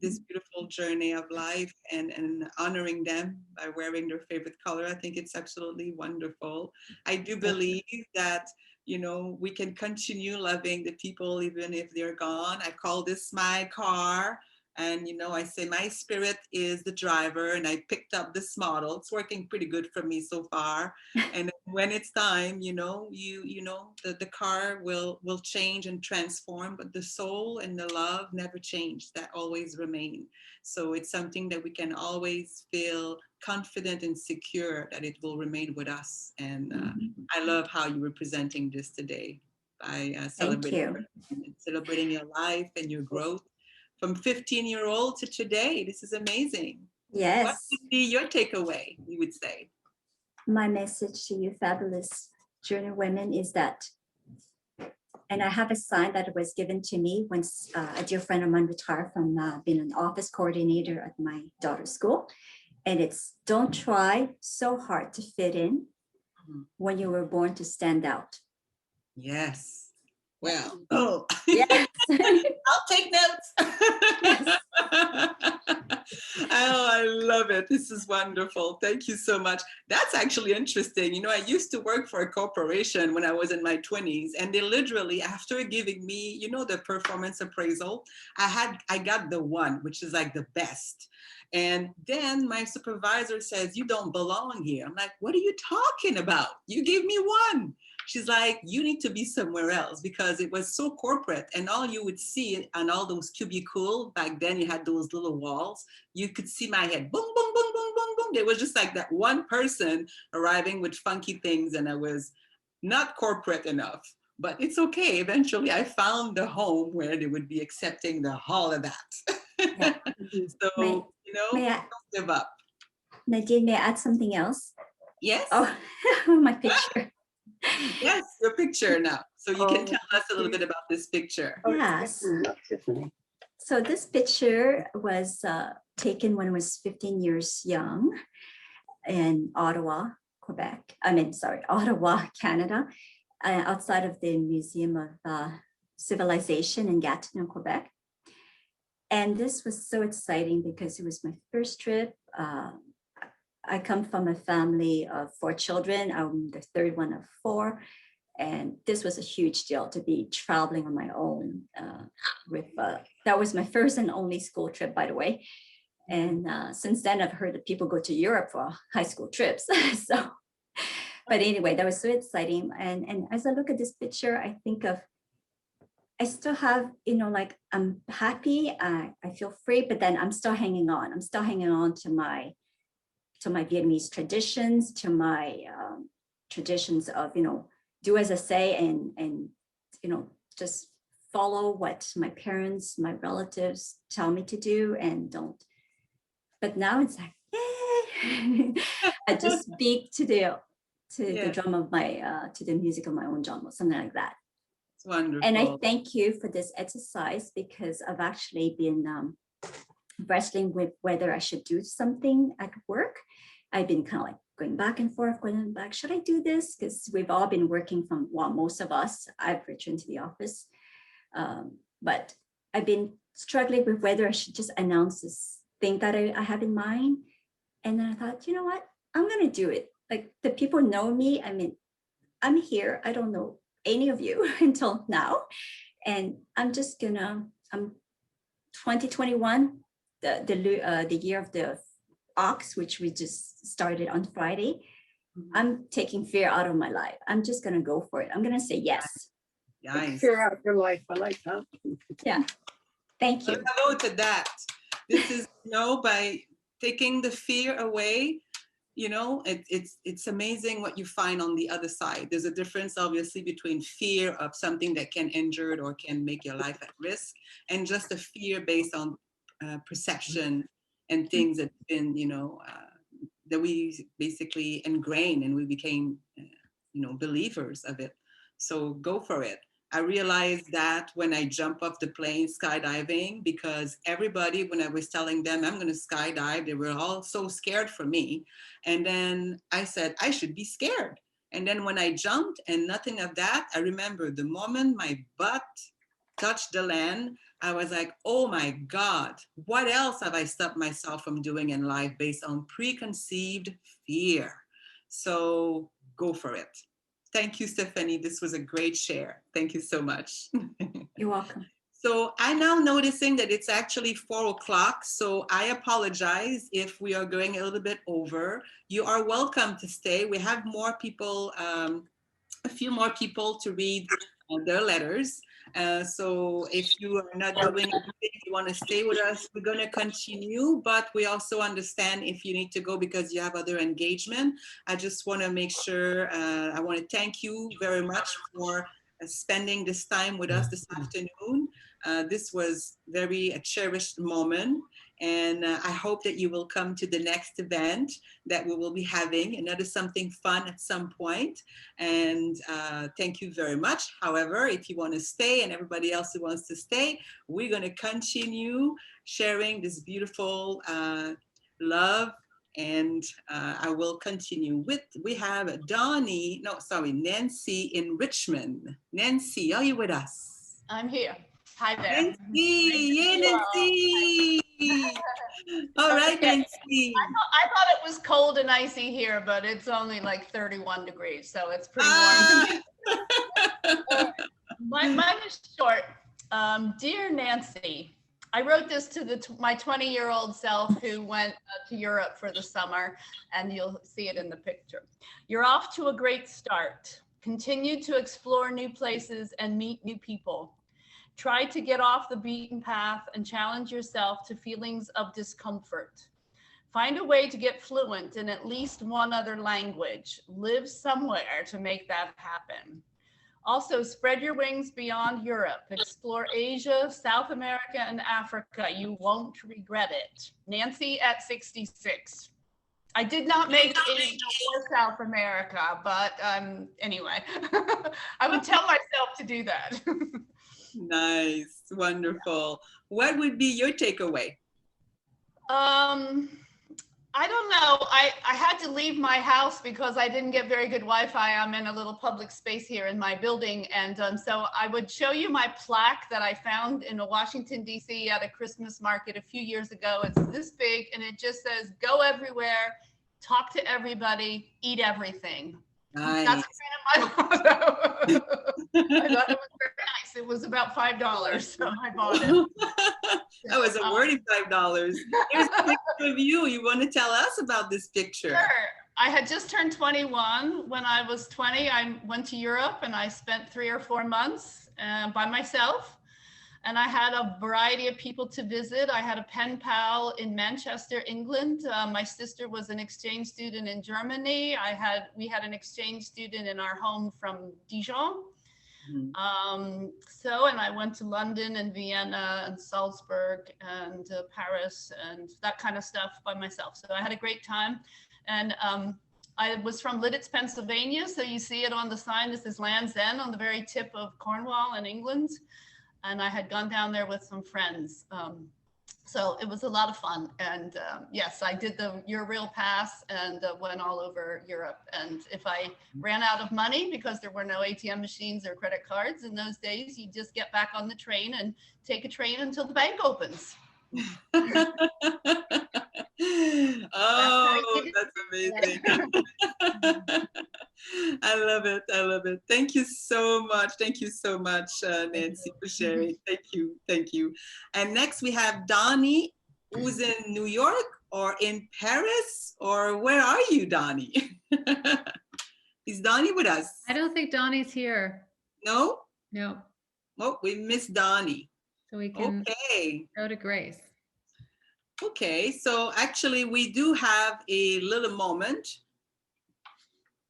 this beautiful journey of life and honoring them by wearing their favorite color. I think it's absolutely wonderful. I do believe that, you know, we can continue loving the people even if they're gone. I call this my car. And, you know, I say my spirit is the driver and I picked up this model. It's working pretty good for me so far. And when it's time, you know, the car will change and transform, but the soul and the love never change. That always remain. So it's something that we can always feel confident and secure that it will remain with us. And I love how you're representing this today by celebrating your life and your growth. From 15-year-old to today. This is amazing. Yes. What would be your takeaway, you would say? My message to you, fabulous journey women, is that, and I have a sign that was given to me once a dear friend of mine retired from being an office coordinator at my daughter's school. And it's, don't try so hard to fit in when you were born to stand out. Yes. Well, yes. I'll take notes. Yes. Oh, I love it. This is wonderful. Thank you so much. That's actually interesting. You know, I used to work for a corporation when I was in my 20s, and they literally, after giving me, you know, the performance appraisal, I got the one, which is like the best. And then my supervisor says, you don't belong here. I'm like, what are you talking about? You gave me one. She's like, you need to be somewhere else, because it was so corporate, and all you would see on all those cubicles back then, you had those little walls, you could see my head, boom, boom, boom, boom, boom, boom. There was just like that one person arriving with funky things, and I was not corporate enough. but it's okay. Eventually I found the home where they would be accepting all of that. Yeah. So, May, may I, don't give up. Nadine, may I add something else? Yes. Oh, my picture. Yes, your picture now. So you can tell us a little cute. bit about this picture. Yes. So this picture was taken when I was 15 years young in Ottawa, Quebec. Ottawa, Canada, outside of the Museum of Civilization in Gatineau, Quebec. And this was so exciting because it was my first trip. I come from a family of 4 children. I'm the third one of 4. And this was a huge deal to be traveling on my own. That was my first and only school trip, by the way. And since then, I've heard that people go to Europe for high school trips. But anyway, that was so exciting. And as I look at this picture, I think of, I still have, like, I'm happy, I feel free, but then I'm still hanging on. I'm still hanging on to my Vietnamese traditions, to my traditions of, do as I say and just follow what my parents, my relatives tell me to do and don't. But now it's like, yay! I just speak to the drum of my, to the music of my own drum or something like that. It's wonderful. And I thank you for this exercise because I've actually been wrestling with whether I should do something at work. I've been kind of like going back and forth, going back, should I do this? Because we've all been working from, most of us, I've returned to the office. But I've been struggling with whether I should just announce this thing that I have in mind. And then I thought, you know what, I'm going to do it. Like, the people know me. I mean, I'm here. I don't know any of you until now. And I'm 2021, the year of the ox, which we just started on Friday. I'm taking fear out of my life. I'm just going to go for it. I'm going to say yes. Nice. Fear out of your life. I like that. Yeah. Thank you. Hello to that. This is, by taking the fear away, it's amazing what you find on the other side. There's a difference, obviously, between fear of something that can injure it or can make your life at risk, and just a fear based on perception and things that have been, that we basically ingrained and we became, believers of it. So go for it. I realized that when I jump off the plane skydiving, because everybody, when I was telling them I'm going to skydive, they were all so scared for me. And then I said, I should be scared. And then when I jumped and nothing of that, I remember the moment my butt touched the land, I was like, oh my God, what else have I stopped myself from doing in life based on preconceived fear? So go for it. Thank you, Stephanie. This was a great share. Thank you so much. You're welcome. So I'm now noticing that it's actually 4 o'clock. So I apologize if we are going a little bit over. You are welcome to stay. We have more people, a few more people to read their letters. So if you are not doing anything, you want to stay with us, we're going to continue, but we also understand if you need to go because you have other engagement. I just want to make sure, I want to thank you very much for spending this time with us this afternoon. This was a cherished moment. And I hope that you will come to the next event that we will be having, another something fun at some point. And thank you very much. However, if you want to stay and everybody else who wants to stay, we're going to continue sharing this beautiful love. And I will continue we have Nancy in Richmond. Nancy, are you with us? I'm here. Hi there. Nancy, yay, Nancy. All right, Okay. Nancy. I thought it was cold and icy here, but it's only like 31 degrees, so it's pretty warm. Mine is short. Dear Nancy, I wrote this to my 20-year-old self who went to Europe for the summer, and you'll see it in the picture. You're off to a great start. Continue to explore new places and meet new people. Try to get off the beaten path and challenge yourself to feelings of discomfort. Find a way to get fluent in at least one other language. Live somewhere to make that happen. Also, spread your wings beyond Europe. Explore Asia, South America, and Africa. You won't regret it. Nancy at 66. I did not make Asia or South America, but anyway, I would tell myself to do that. Nice, wonderful. What would be your takeaway? I don't know. I had to leave my house because I didn't get very good Wi-Fi. I'm in a little public space here in my building. And so I would show you my plaque that I found in Washington, D.C. at a Christmas market a few years ago. It's this big and it just says, go everywhere, talk to everybody, eat everything. Nice. That's kind of my motto. I thought it was very nice. It was about $5, so I bought it. That was a worthy $5. Here's a picture of you. You want to tell us about this picture? Sure. I had just turned 21. When I was 20, I went to Europe and I spent 3 or 4 months by myself. And I had a variety of people to visit. I had a pen pal in Manchester, England. My sister was an exchange student in Germany. We had an exchange student in our home from Dijon. And I went to London and Vienna and Salzburg and Paris and that kind of stuff by myself. So I had a great time. And I was from Lidditz, Pennsylvania. So you see it on the sign. This is Land's End on the very tip of Cornwall in England. And I had gone down there with some friends. So it was a lot of fun. And yes, I did the Eurail Pass and went all over Europe. And if I ran out of money because there were no ATM machines or credit cards in those days, you just get back on the train and take a train until the bank opens. Oh, that's amazing. I love it. I love it. Thank you so much. Thank you so much, Nancy, for sharing. Thank you. Thank you. And next we have Donnie, who's in New York or in Paris, or where are you, Donnie? Is Donnie with us? I don't think Donnie's here. No? No. Oh, we missed Donnie. So we can Okay. go to Grace. Okay, so actually we do have a little moment.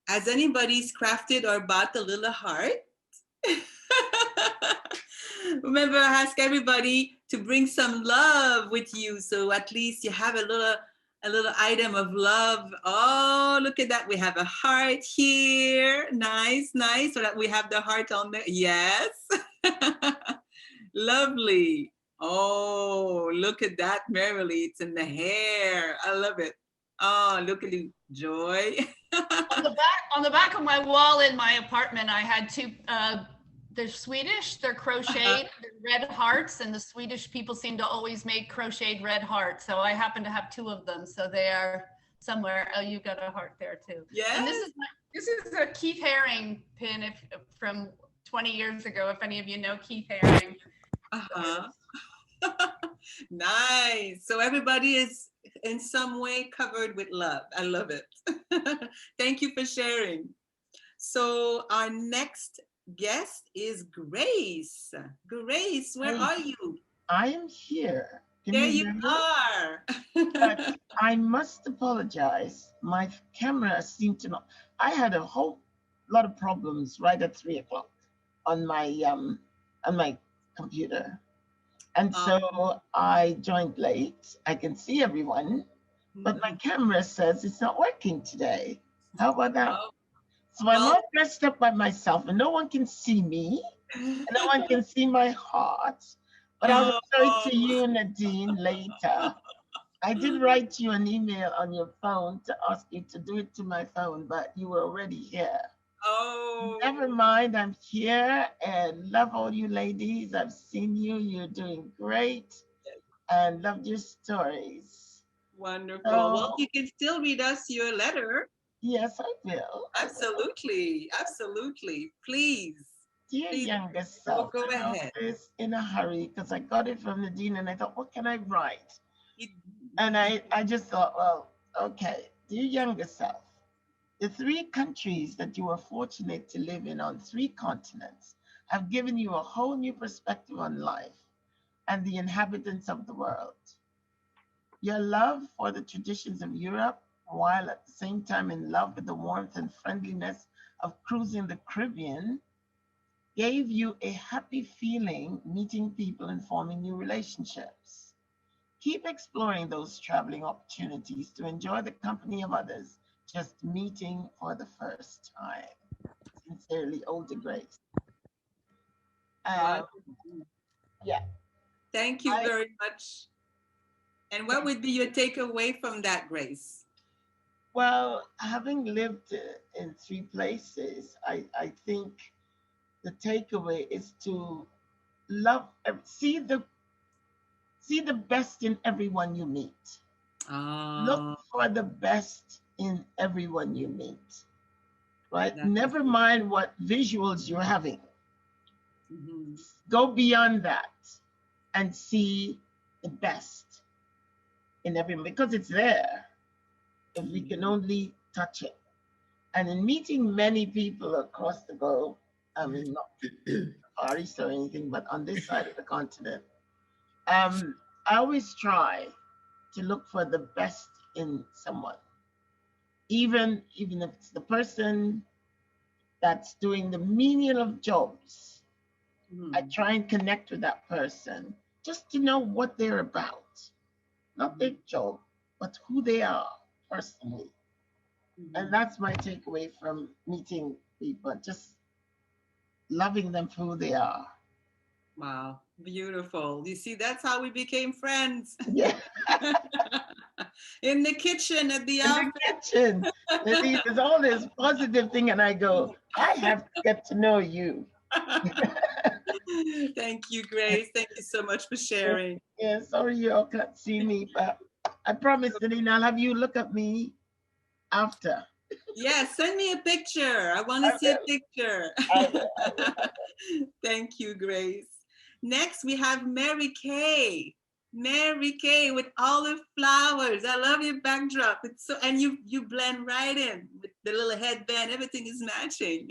Has anybody crafted or bought a little heart? Remember, I ask everybody to bring some love with you, so at least you have a little item of love. Oh, look at that. We have a heart here. Nice, nice. So that we have the heart on there. Yes. Lovely. Oh, look at that, Merrily. It's in the hair. I love it. Oh, look at you, Joy. on the back of my wall in my apartment, I had two, they're Swedish, they're crocheted, they're red hearts, and the Swedish people seem to always make crocheted red hearts. So I happen to have 2 of them. So they are somewhere. Oh, you got a heart there too. Yes. And this is a Keith Haring pin from 20 years ago, if any of you know Keith Haring. Uh-huh. Nice. So everybody is in some way covered with love. I love it. Thank you for sharing. So our next guest is Grace. Grace, where are you? I am here. Can There you you hear me? are. But I must apologize. My camera seemed to not. I had a whole lot of problems right at 3 o'clock on my computer. And so I joined late. I can see everyone, but my camera says it's not working today. How about that? So I'm all dressed up by myself and no one can see me and no one can see my heart. But I'll refer to you, Nadine, later. I did write you an email on your phone to ask you to do it to my phone, but you were already here. Oh. Never mind, I'm here and love all you ladies. I've seen you, you're doing great and loved your stories. Wonderful. Well, you can still read us your letter. Yes, I will. Absolutely. Absolutely. Please. Dear Please. younger self, Go ahead. I was in a hurry because I got it from Nadine and I thought, what can I write? And I just thought, well, okay, dear younger self, the 3 countries that you were fortunate to live in on 3 continents have given you a whole new perspective on life and the inhabitants of the world. Your love for the traditions of Europe, while at the same time in love with the warmth and friendliness of cruising the Caribbean, gave you a happy feeling meeting people and forming new relationships. Keep exploring those traveling opportunities to enjoy the company of others, just meeting for the first time. Sincerely, Older Grace. Wonderful. Yeah. Thank you very much. And what would be your takeaway from that, Grace? Well, having lived in 3 places, I think the takeaway is to love, see the best in everyone you meet. Look for the best in everyone you meet, right? Never mind what visuals you're having. Go beyond that and see the best in everyone, because it's there if we can only touch it. And in meeting many people across the globe, I mean, not Far East or anything, but on this side of the continent, I always try to look for the best in someone. Even if it's the person that's doing the menial of jobs, I try and connect with that person just to know what they're about. Not their job, but who they are personally. And that's my takeaway from meeting people, just loving them for who they are. Wow, beautiful. You see, that's how we became friends. Yeah. In the kitchen at the office. In the kitchen. There's all this positive thing, and I go, I have to get to know you. Thank you, Grace. Thank you so much for sharing. Yeah, sorry you all can't see me, but I promise, Denise, I'll have you look at me after. Yeah, send me a picture. I want to see a picture. Thank you, Grace. Next, we have Mary Kay. Mary Kay with olive flowers. I love your backdrop. It's so, and you blend right in with the little headband. Everything is matching.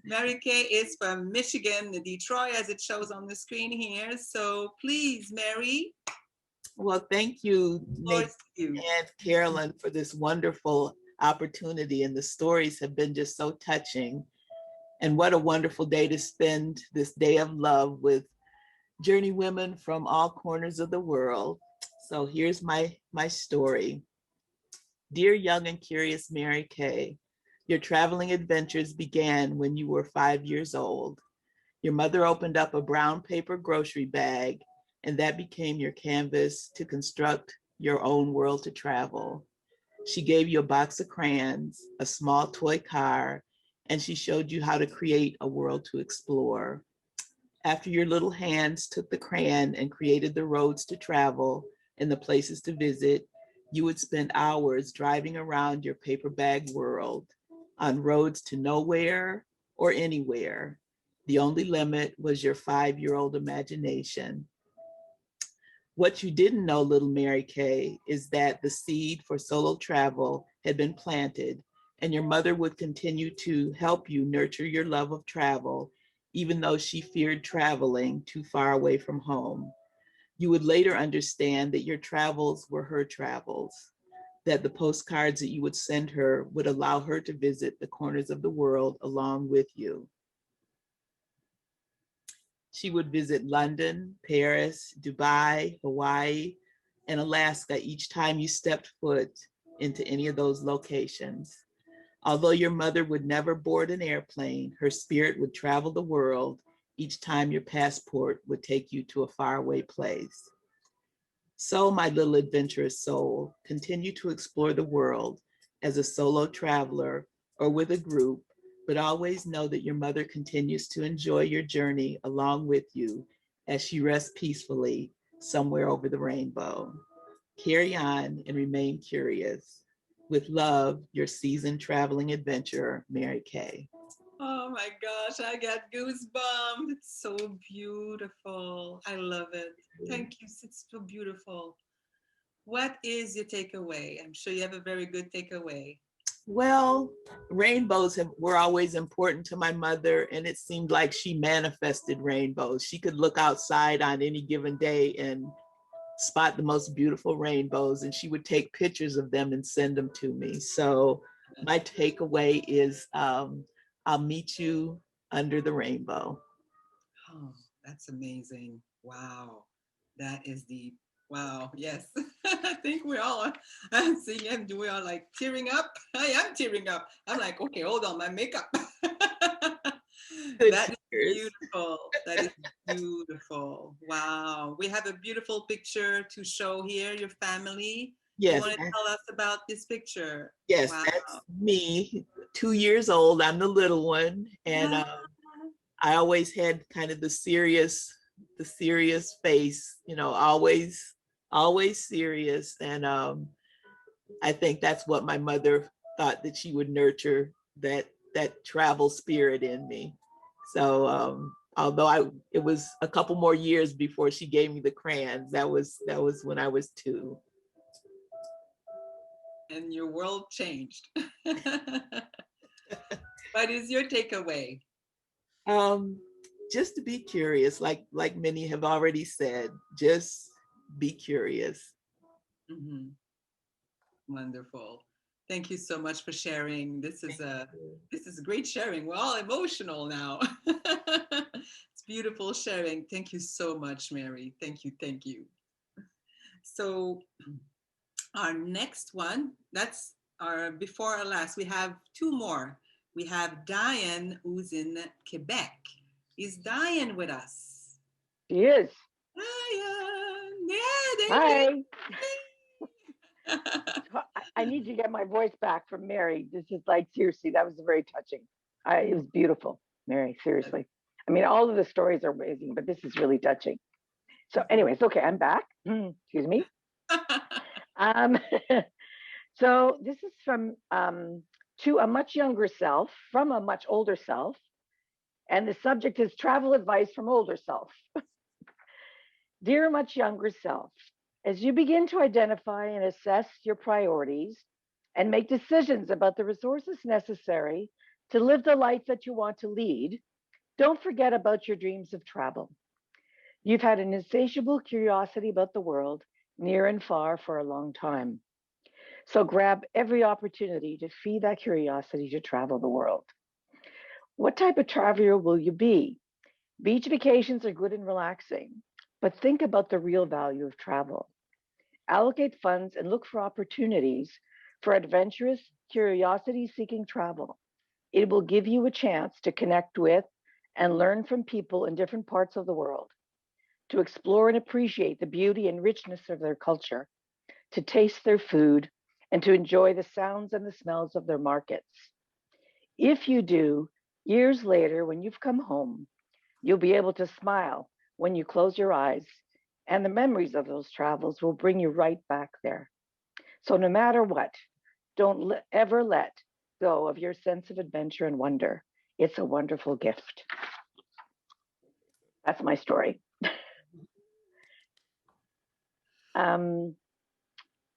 Mary Kay is from Michigan, Detroit, as it shows on the screen here. So please, Mary. Well, thank you, Nick and Carolyn, for this wonderful opportunity. And the stories have been just so touching. And what a wonderful day to spend this day of love with JourneyWomen from all corners of the world. So here's my story. Dear young and curious Mary Kay, your traveling adventures began when you were 5 years old. Your mother opened up a brown paper grocery bag, and that became your canvas to construct your own world to travel. She gave you a box of crayons, a small toy car, and she showed you how to create a world to explore. After your little hands took the crayon and created the roads to travel and the places to visit, you would spend hours driving around your paper bag world on roads to nowhere or anywhere. The only limit was your 5-year-old imagination. What you didn't know, little Mary Kay, is that the seed for solo travel had been planted, and your mother would continue to help you nurture your love of travel, even though she feared traveling too far away from home. You would later understand that your travels were her travels, that the postcards that you would send her would allow her to visit the corners of the world along with you. She would visit London, Paris, Dubai, Hawaii, and Alaska each time you stepped foot into any of those locations. Although your mother would never board an airplane, her spirit would travel the world each time your passport would take you to a faraway place. So, my little adventurous soul, continue to explore the world as a solo traveler or with a group, but always know that your mother continues to enjoy your journey along with you as she rests peacefully somewhere over the rainbow. Carry on and remain curious. With love, your seasoned traveling adventurer, Mary Kay. Oh my gosh, I got goosebumps. It's so beautiful. I love it. Thank you. It's so beautiful. What is your takeaway? I'm sure you have a very good takeaway. Well, rainbows were always important to my mother, and it seemed like she manifested rainbows. She could look outside on any given day and spot the most beautiful rainbows, and she would take pictures of them and send them to me. So my takeaway is I'll meet you under the rainbow. Oh, that's amazing. Wow. That is deep. Wow. Yes. I think we all are. I'm seeing him. We are like tearing up. I am tearing up. I'm like, okay, hold on, my makeup. That is beautiful. That is beautiful. Wow. We have a beautiful picture to show here, your family. Yes. You want to tell us about this picture? Yes, Wow. that's me, 2 years old. I'm the little one. And I always had kind of the serious face, you know, always serious. And I think that's what my mother thought, that she would nurture that travel spirit in me. So although it was a couple more years before she gave me the crayons, that was when I was 2. And your world changed. What is your takeaway? Just to be curious, like many have already said, just be curious. Mm-hmm. Wonderful. Thank you so much for sharing. This is great sharing. We're all emotional now. It's beautiful sharing. Thank you so much, Mary. Thank you. Thank you. So our next one, that's our before our last. We have 2 more. We have Diane, who's in Quebec. Is Diane with us? She is. Diane. Yeah, Hi. I need to get my voice back from Mary. This is like, seriously, that was very touching. It was beautiful, Mary, seriously. I mean, all of the stories are amazing, but this is really touching. So anyways, okay, I'm back. Excuse me. So this is from to a much younger self, from a much older self. And the subject is travel advice from older self. Dear much younger self, as you begin to identify and assess your priorities and make decisions about the resources necessary to live the life that you want to lead, don't forget about your dreams of travel. You've had an insatiable curiosity about the world, near and far, for a long time. So grab every opportunity to feed that curiosity to travel the world. What type of traveler will you be? Beach vacations are good and relaxing, but think about the real value of travel. Allocate funds and look for opportunities for adventurous, curiosity-seeking travel. It will give you a chance to connect with and learn from people in different parts of the world, to explore and appreciate the beauty and richness of their culture, to taste their food, and to enjoy the sounds and the smells of their markets. If you do, years later, when you've come home, you'll be able to smile when you close your eyes, and the memories of those travels will bring you right back there. So no matter what, don't ever let go of your sense of adventure and wonder. It's a wonderful gift. That's my story.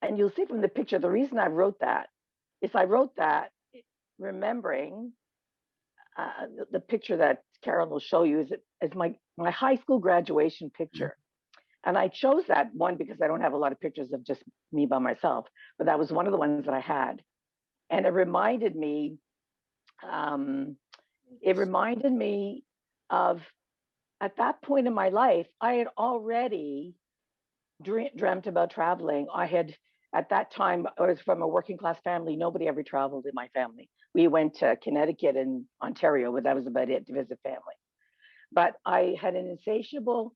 And you'll see from the picture, the reason I wrote that is I wrote that remembering the picture that Carol will show you is my high school graduation picture. And I chose that one because I don't have a lot of pictures of just me by myself, but that was one of the ones that I had. And it reminded me of, at that point in my life, I had already dreamt about traveling. At that time, I was from a working class family. Nobody ever traveled in my family. We went to Connecticut and Ontario, but that was about it, to visit family. But I had an insatiable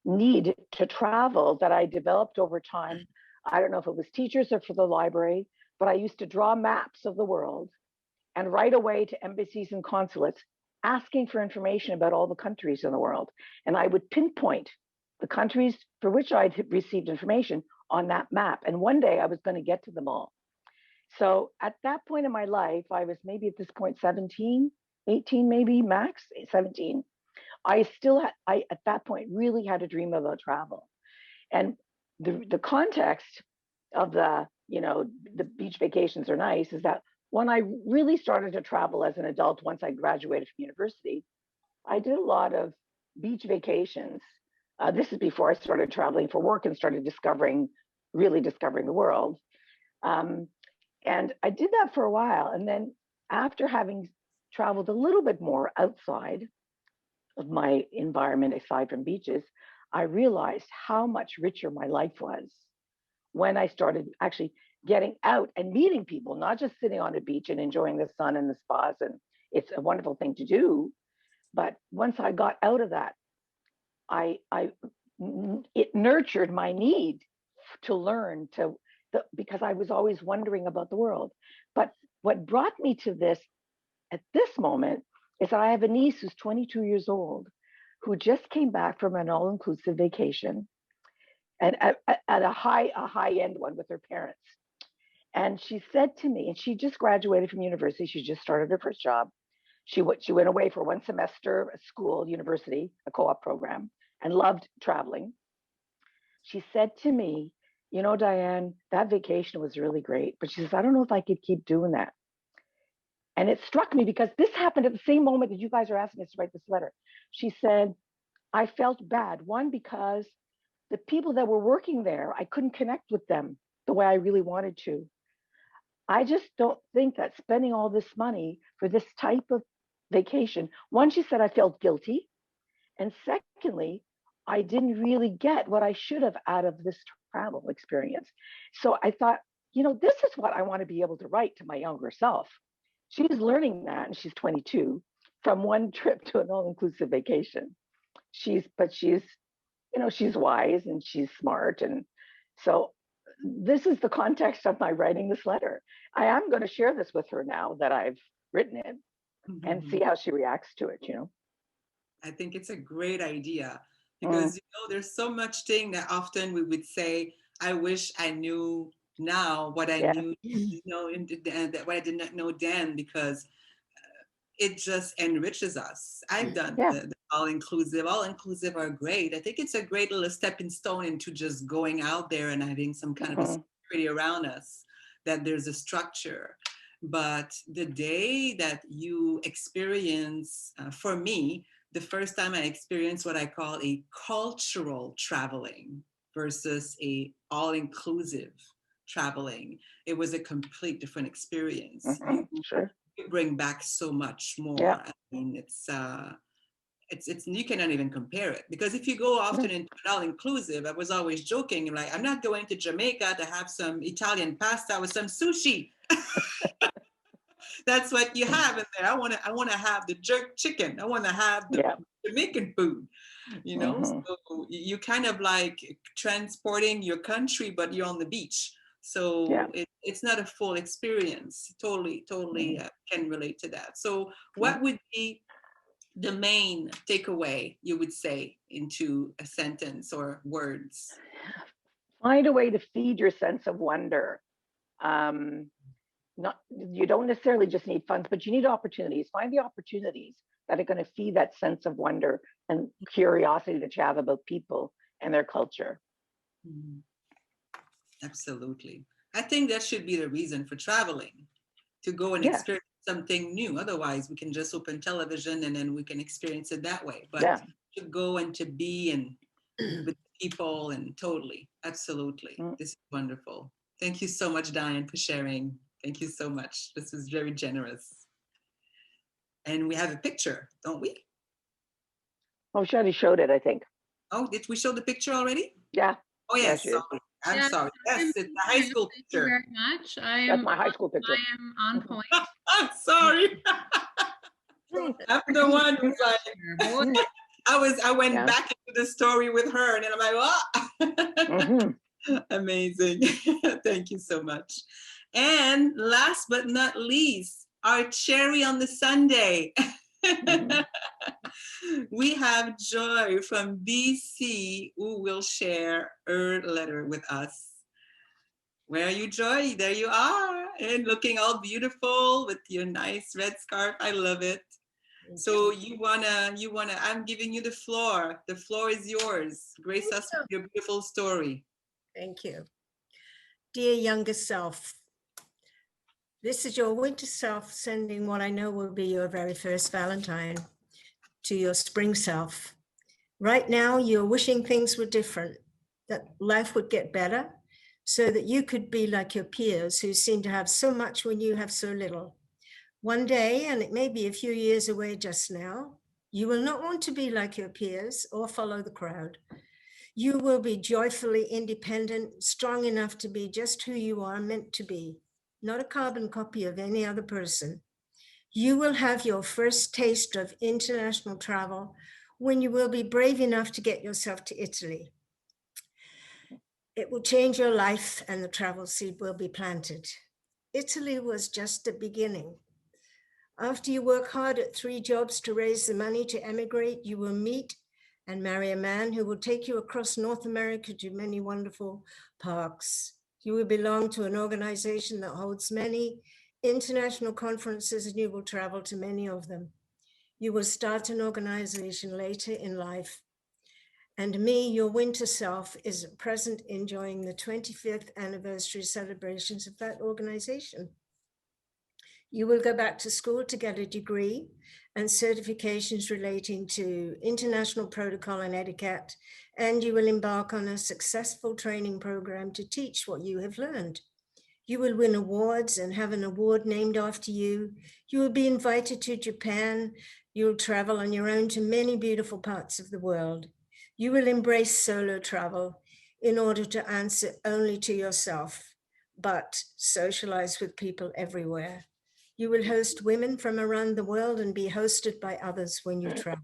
need to travel that I developed over time. I don't know if it was teachers or for the library, but I used to draw maps of the world and write away to embassies and consulates asking for information about all the countries in the world. And I would pinpoint the countries for which I'd received information on that map. And one day I was going to get to them all. So at that point in my life, I was maybe at this point 17, 18, maybe max 17. I at that point really had a dream about travel. And the context of the beach vacations are nice is that when I really started to travel as an adult, once I graduated from university, I did a lot of beach vacations. This is before I started traveling for work and started really discovering the world. And I did that for a while. And then after having traveled a little bit more outside of my environment, aside from beaches, I realized how much richer my life was when I started actually getting out and meeting people, not just sitting on a beach and enjoying the sun and the spas. And it's a wonderful thing to do. But once I got out of that, it nurtured my need to learn because I was always wondering about the world. But what brought me to this at this moment is that I have a niece who's 22 years old who just came back from an all-inclusive vacation, and at a high end one with her parents. And she said to me, and she just graduated from university, she just started her first job. She went away for 1 semester at school, university, a co-op program, and loved traveling. She said to me, you know, Diane, that vacation was really great, but she says, I don't know if I could keep doing that. And it struck me because this happened at the same moment that you guys are asking us to write this letter. She said, I felt bad. One, because the people that were working there, I couldn't connect with them the way I really wanted to. I just don't think that spending all this money for this type of vacation, one, she said, I felt guilty. And secondly, I didn't really get what I should have out of this travel experience. So I thought, you know, this is what I want to be able to write to my younger self. She's learning that, and she's 22, from one trip to an all-inclusive vacation. She's wise and she's smart. And so this is the context of my writing this letter. I am going to share this with her now that I've written it and see how she reacts to it, you know. I think it's a great idea because, you know, there's so much thing that often we would say, I wish I knew now what I knew, you know, what I did not know then, because it just enriches us. I've done the all-inclusive. All-inclusive are great. I think it's a great little stepping stone into just going out there and having some kind of a security around us, that there's a structure. But the day that you experience, for me, the first time I experienced what I call a cultural traveling versus a all-inclusive traveling, it was a complete different experience. You bring back so much more. I mean, it's you cannot even compare it, because if you go often into all-inclusive, I was always joking, like, I'm not going to Jamaica to have some Italian pasta with some sushi. That's what you have in there. I want to have the jerk chicken. I want to have the Jamaican food, you know. So you kind of like transporting your country, but you're on the beach. So it's not a full experience. Totally can relate to that. So what would be the main takeaway you would say into a sentence or words? Find a way to feed your sense of wonder. You don't necessarily just need funds, but you need opportunities. Find the opportunities that are going to feed that sense of wonder and curiosity that you have about people and their culture. Absolutely. I think that should be the reason for traveling, to go and experience something new. Otherwise, we can just open television and then we can experience it that way. But to go and to be and with people, and totally, absolutely. This is wonderful. Thank you so much, Diane, for sharing. Thank you so much. This was very generous. And we have a picture, don't we? Oh, she already showed it, I think. Oh, did we show the picture already? Yeah. Oh, yes. I'm sorry. Yes, it's the high school picture. Thank you very much. That's my high school picture. I am on point. I'm sorry. I'm the one who's like, I went back into the story with her, and then I'm like, oh. Amazing. Thank you so much. And last but not least, our cherry on the sundae. We have Joy from BC, who will share her letter with us. Where are you, Joy? There you are, and looking all beautiful with your nice red scarf. I love it. So you wanna, I'm giving you the floor. The floor is yours. Grace us with your beautiful story. Thank you. Dear younger self, this is your winter self sending what I know will be your very first Valentine to your spring self. Right now, you're wishing things were different, that life would get better, so that you could be like your peers who seem to have so much when you have so little. One day, and it may be a few years away just now, you will not want to be like your peers or follow the crowd. You will be joyfully independent, strong enough to be just who you are meant to be, not a carbon copy of any other person. You will have your first taste of international travel when you will be brave enough to get yourself to Italy. It will change your life and the travel seed will be planted. Italy was just the beginning. After you work hard at 3 jobs to raise the money to emigrate, you will meet and marry a man who will take you across North America to many wonderful parks. You will belong to an organization that holds many international conferences and you will travel to many of them. You will start an organization later in life. And me, your winter self, is at present enjoying the 25th anniversary celebrations of that organization. You will go back to school to get a degree and certifications relating to international protocol and etiquette, and you will embark on a successful training program to teach what you have learned. You will win awards and have an award named after you. You will be invited to Japan. You will travel on your own to many beautiful parts of the world. You will embrace solo travel in order to answer only to yourself, but socialize with people everywhere. You will host women from around the world and be hosted by others when you travel.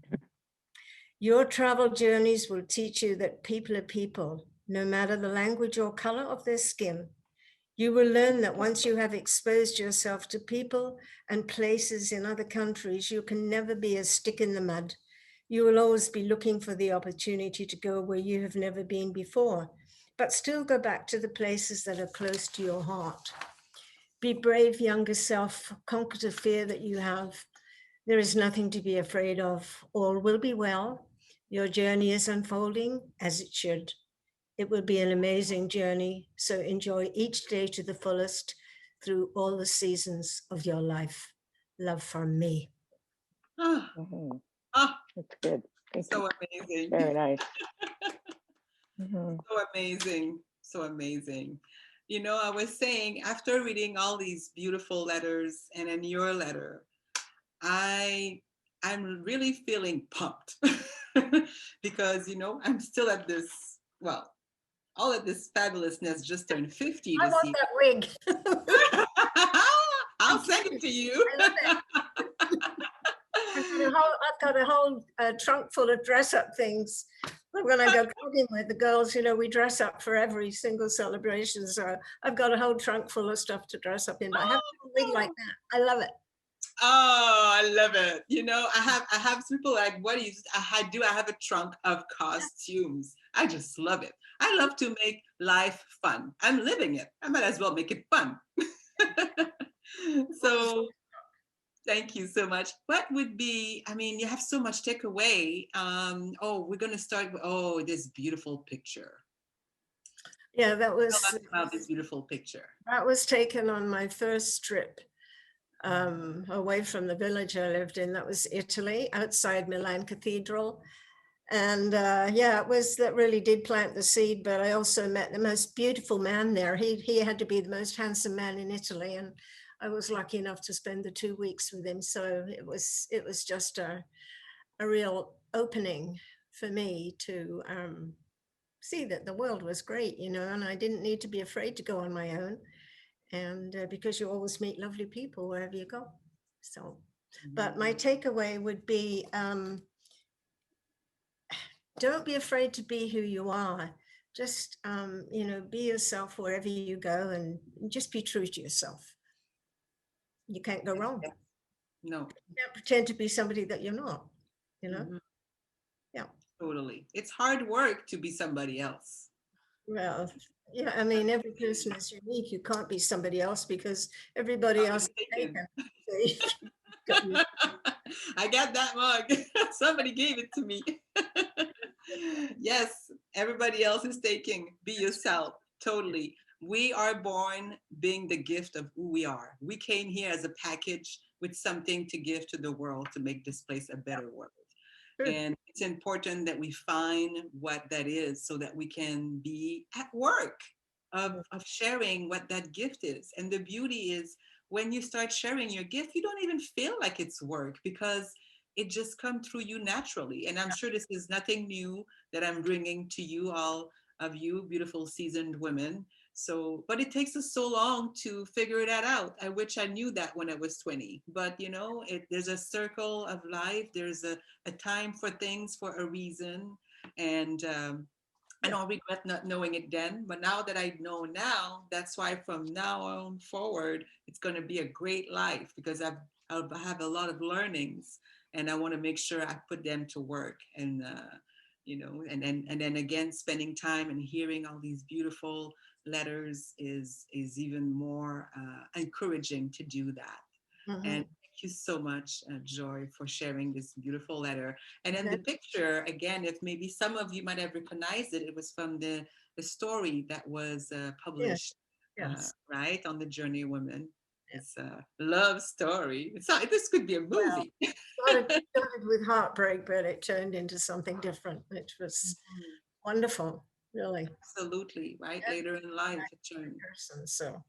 Your travel journeys will teach you that people are people, no matter the language or color of their skin. You will learn that once you have exposed yourself to people and places in other countries, you can never be a stick in the mud. You will always be looking for the opportunity to go where you have never been before, but still go back to the places that are close to your heart. Be brave, younger self, conquer the fear that you have. There is nothing to be afraid of. All will be well. Your journey is unfolding as it should. It will be an amazing journey, so enjoy each day to the fullest through all the seasons of your life. Love from me. That's good. Thank So you. amazing. Very nice. So amazing. So amazing. You know, I was saying, after reading all these beautiful letters and then your letter, I'm really feeling pumped because, you know, I'm still at this, well, all of this fabulousness just turned 50 I this want year. that wig. I'll send it to you. I love it. I've got a whole trunk full of dress up things. When I go clubbing with the girls, you know, we dress up for every single celebration. So I've got a whole trunk full of stuff to dress up in. But I have a wig like that. I love it. Oh, I love it. You know, I have people like, what do you, I have a trunk of costumes. I just love it. I love to make life fun. I'm living it. I might as well make it fun. So thank you so much. What would be, I mean, you have so much takeaway. We're going to start with, this beautiful picture. Yeah, that was, Tell us about this beautiful picture. That was taken on my first trip away from the village I lived in. That was Italy, outside Milan Cathedral. And yeah, it was, that really did plant the seed, but I also met the most beautiful man there. He had to be the most handsome man in Italy. And I was lucky enough to spend the 2 weeks with him. So it was just a real opening for me to see that the world was great, you know, and I didn't need to be afraid to go on my own. And because you always meet lovely people wherever you go. So, but my takeaway would be, don't be afraid to be who you are. Just, you know, be yourself wherever you go and just be true to yourself. You can't go wrong. No. You can't pretend to be somebody that you're not, you know? Yeah. Totally. It's hard work to be somebody else. Well, yeah, I mean, every person is unique. You can't be somebody else because everybody else is taken. I got that mug. Somebody gave it to me. Yes, everybody else is taking. Be yourself. Totally. We are born being the gift of who we are. We came here as a package with something to give to the world to make this place a better world. And it's important that we find what that is so that we can be at work of sharing what that gift is. And the beauty is when you start sharing your gift, you don't even feel like it's work because it just comes through you naturally. And I'm sure this is nothing new that I'm bringing to you, all of you beautiful seasoned women. So, but it takes us so long to figure that out. I wish I knew that when I was 20. But you know, there's a circle of life. There's a time for things for a reason. And I don't regret not knowing it then, but now that I know now, that's why from now on forward, it's going to be a great life because I'll have a lot of learnings, and I want to make sure I put them to work. And you know, and then again, spending time and hearing all these beautiful letters is even more encouraging to do that. Mhm. And thank you so much, Joy, for sharing this beautiful letter. And then the picture, again, if maybe some of you might have recognized it, it was from the story that was published, Yes. right, on the JourneyWoman. It's a love story. This could be a movie. Started with heartbreak, but it turned into something different, which was wonderful, really. Absolutely, right? Later in life, it turned. Person, so.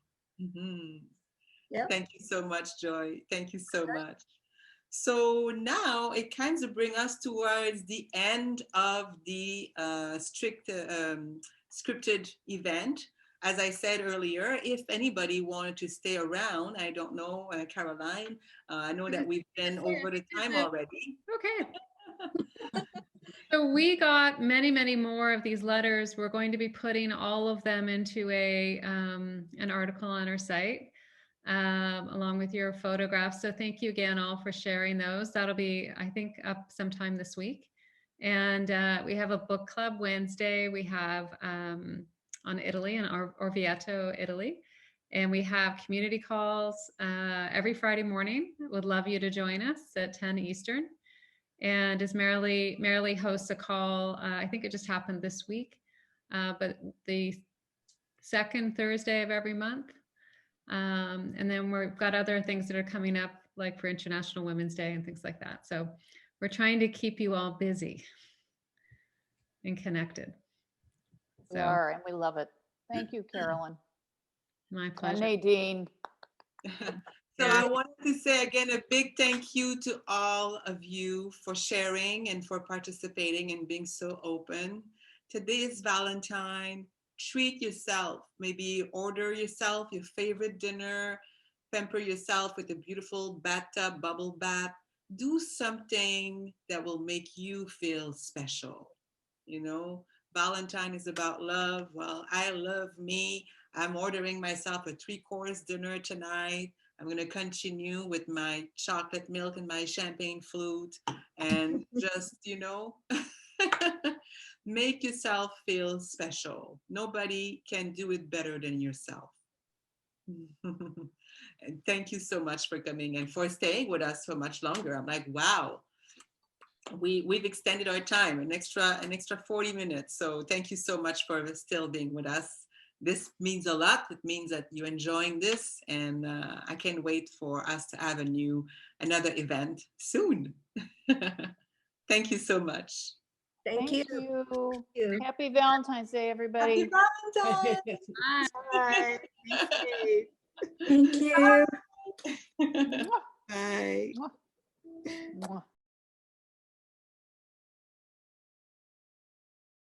Yeah. Thank you so much, Joy. Thank you so much. So now it kind of brings us towards the end of the scripted event. As I said earlier, if anybody wanted to stay around, I don't know, Caroline, I know that we've been over the time already. Okay. So we got many, many more of these letters. We're going to be putting all of them into an article on our site, along with your photographs. So thank you again all for sharing those. That'll be, I think, up sometime this week. And we have a book club Wednesday. We have on Italy and Orvieto, Italy. And we have community calls every Friday morning. Would love you to join us at 10 Eastern. And as Marilee hosts a call, I think it just happened this week, but the second Thursday of every month. And then we've got other things that are coming up, like for International Women's Day and things like that. So we're trying to keep you all busy and connected. We are, and we love it. Thank you, Carolyn. My pleasure. And Nadine. So I wanted to say again a big thank you to all of you for sharing and for participating and being so open. Today is Valentine. Treat yourself. Maybe order yourself your favorite dinner. Pamper yourself with a beautiful bathtub bubble bath. Do something that will make you feel special. You know, Valentine is about love. Well, I love me. I'm ordering myself a 3-course dinner tonight. I'm going to continue with my chocolate milk and my champagne flute and just, you know, make yourself feel special. Nobody can do it better than yourself. And thank you so much for coming and for staying with us for much longer. I'm like, wow, we've extended our time an extra 40 minutes. So thank you so much for still being with us. This means a lot. It means that you're enjoying this, and I can't wait for us to have another event soon. Thank you so much. Thank you. Happy Valentine's Day, everybody. Happy Valentine's. Bye. Thank you.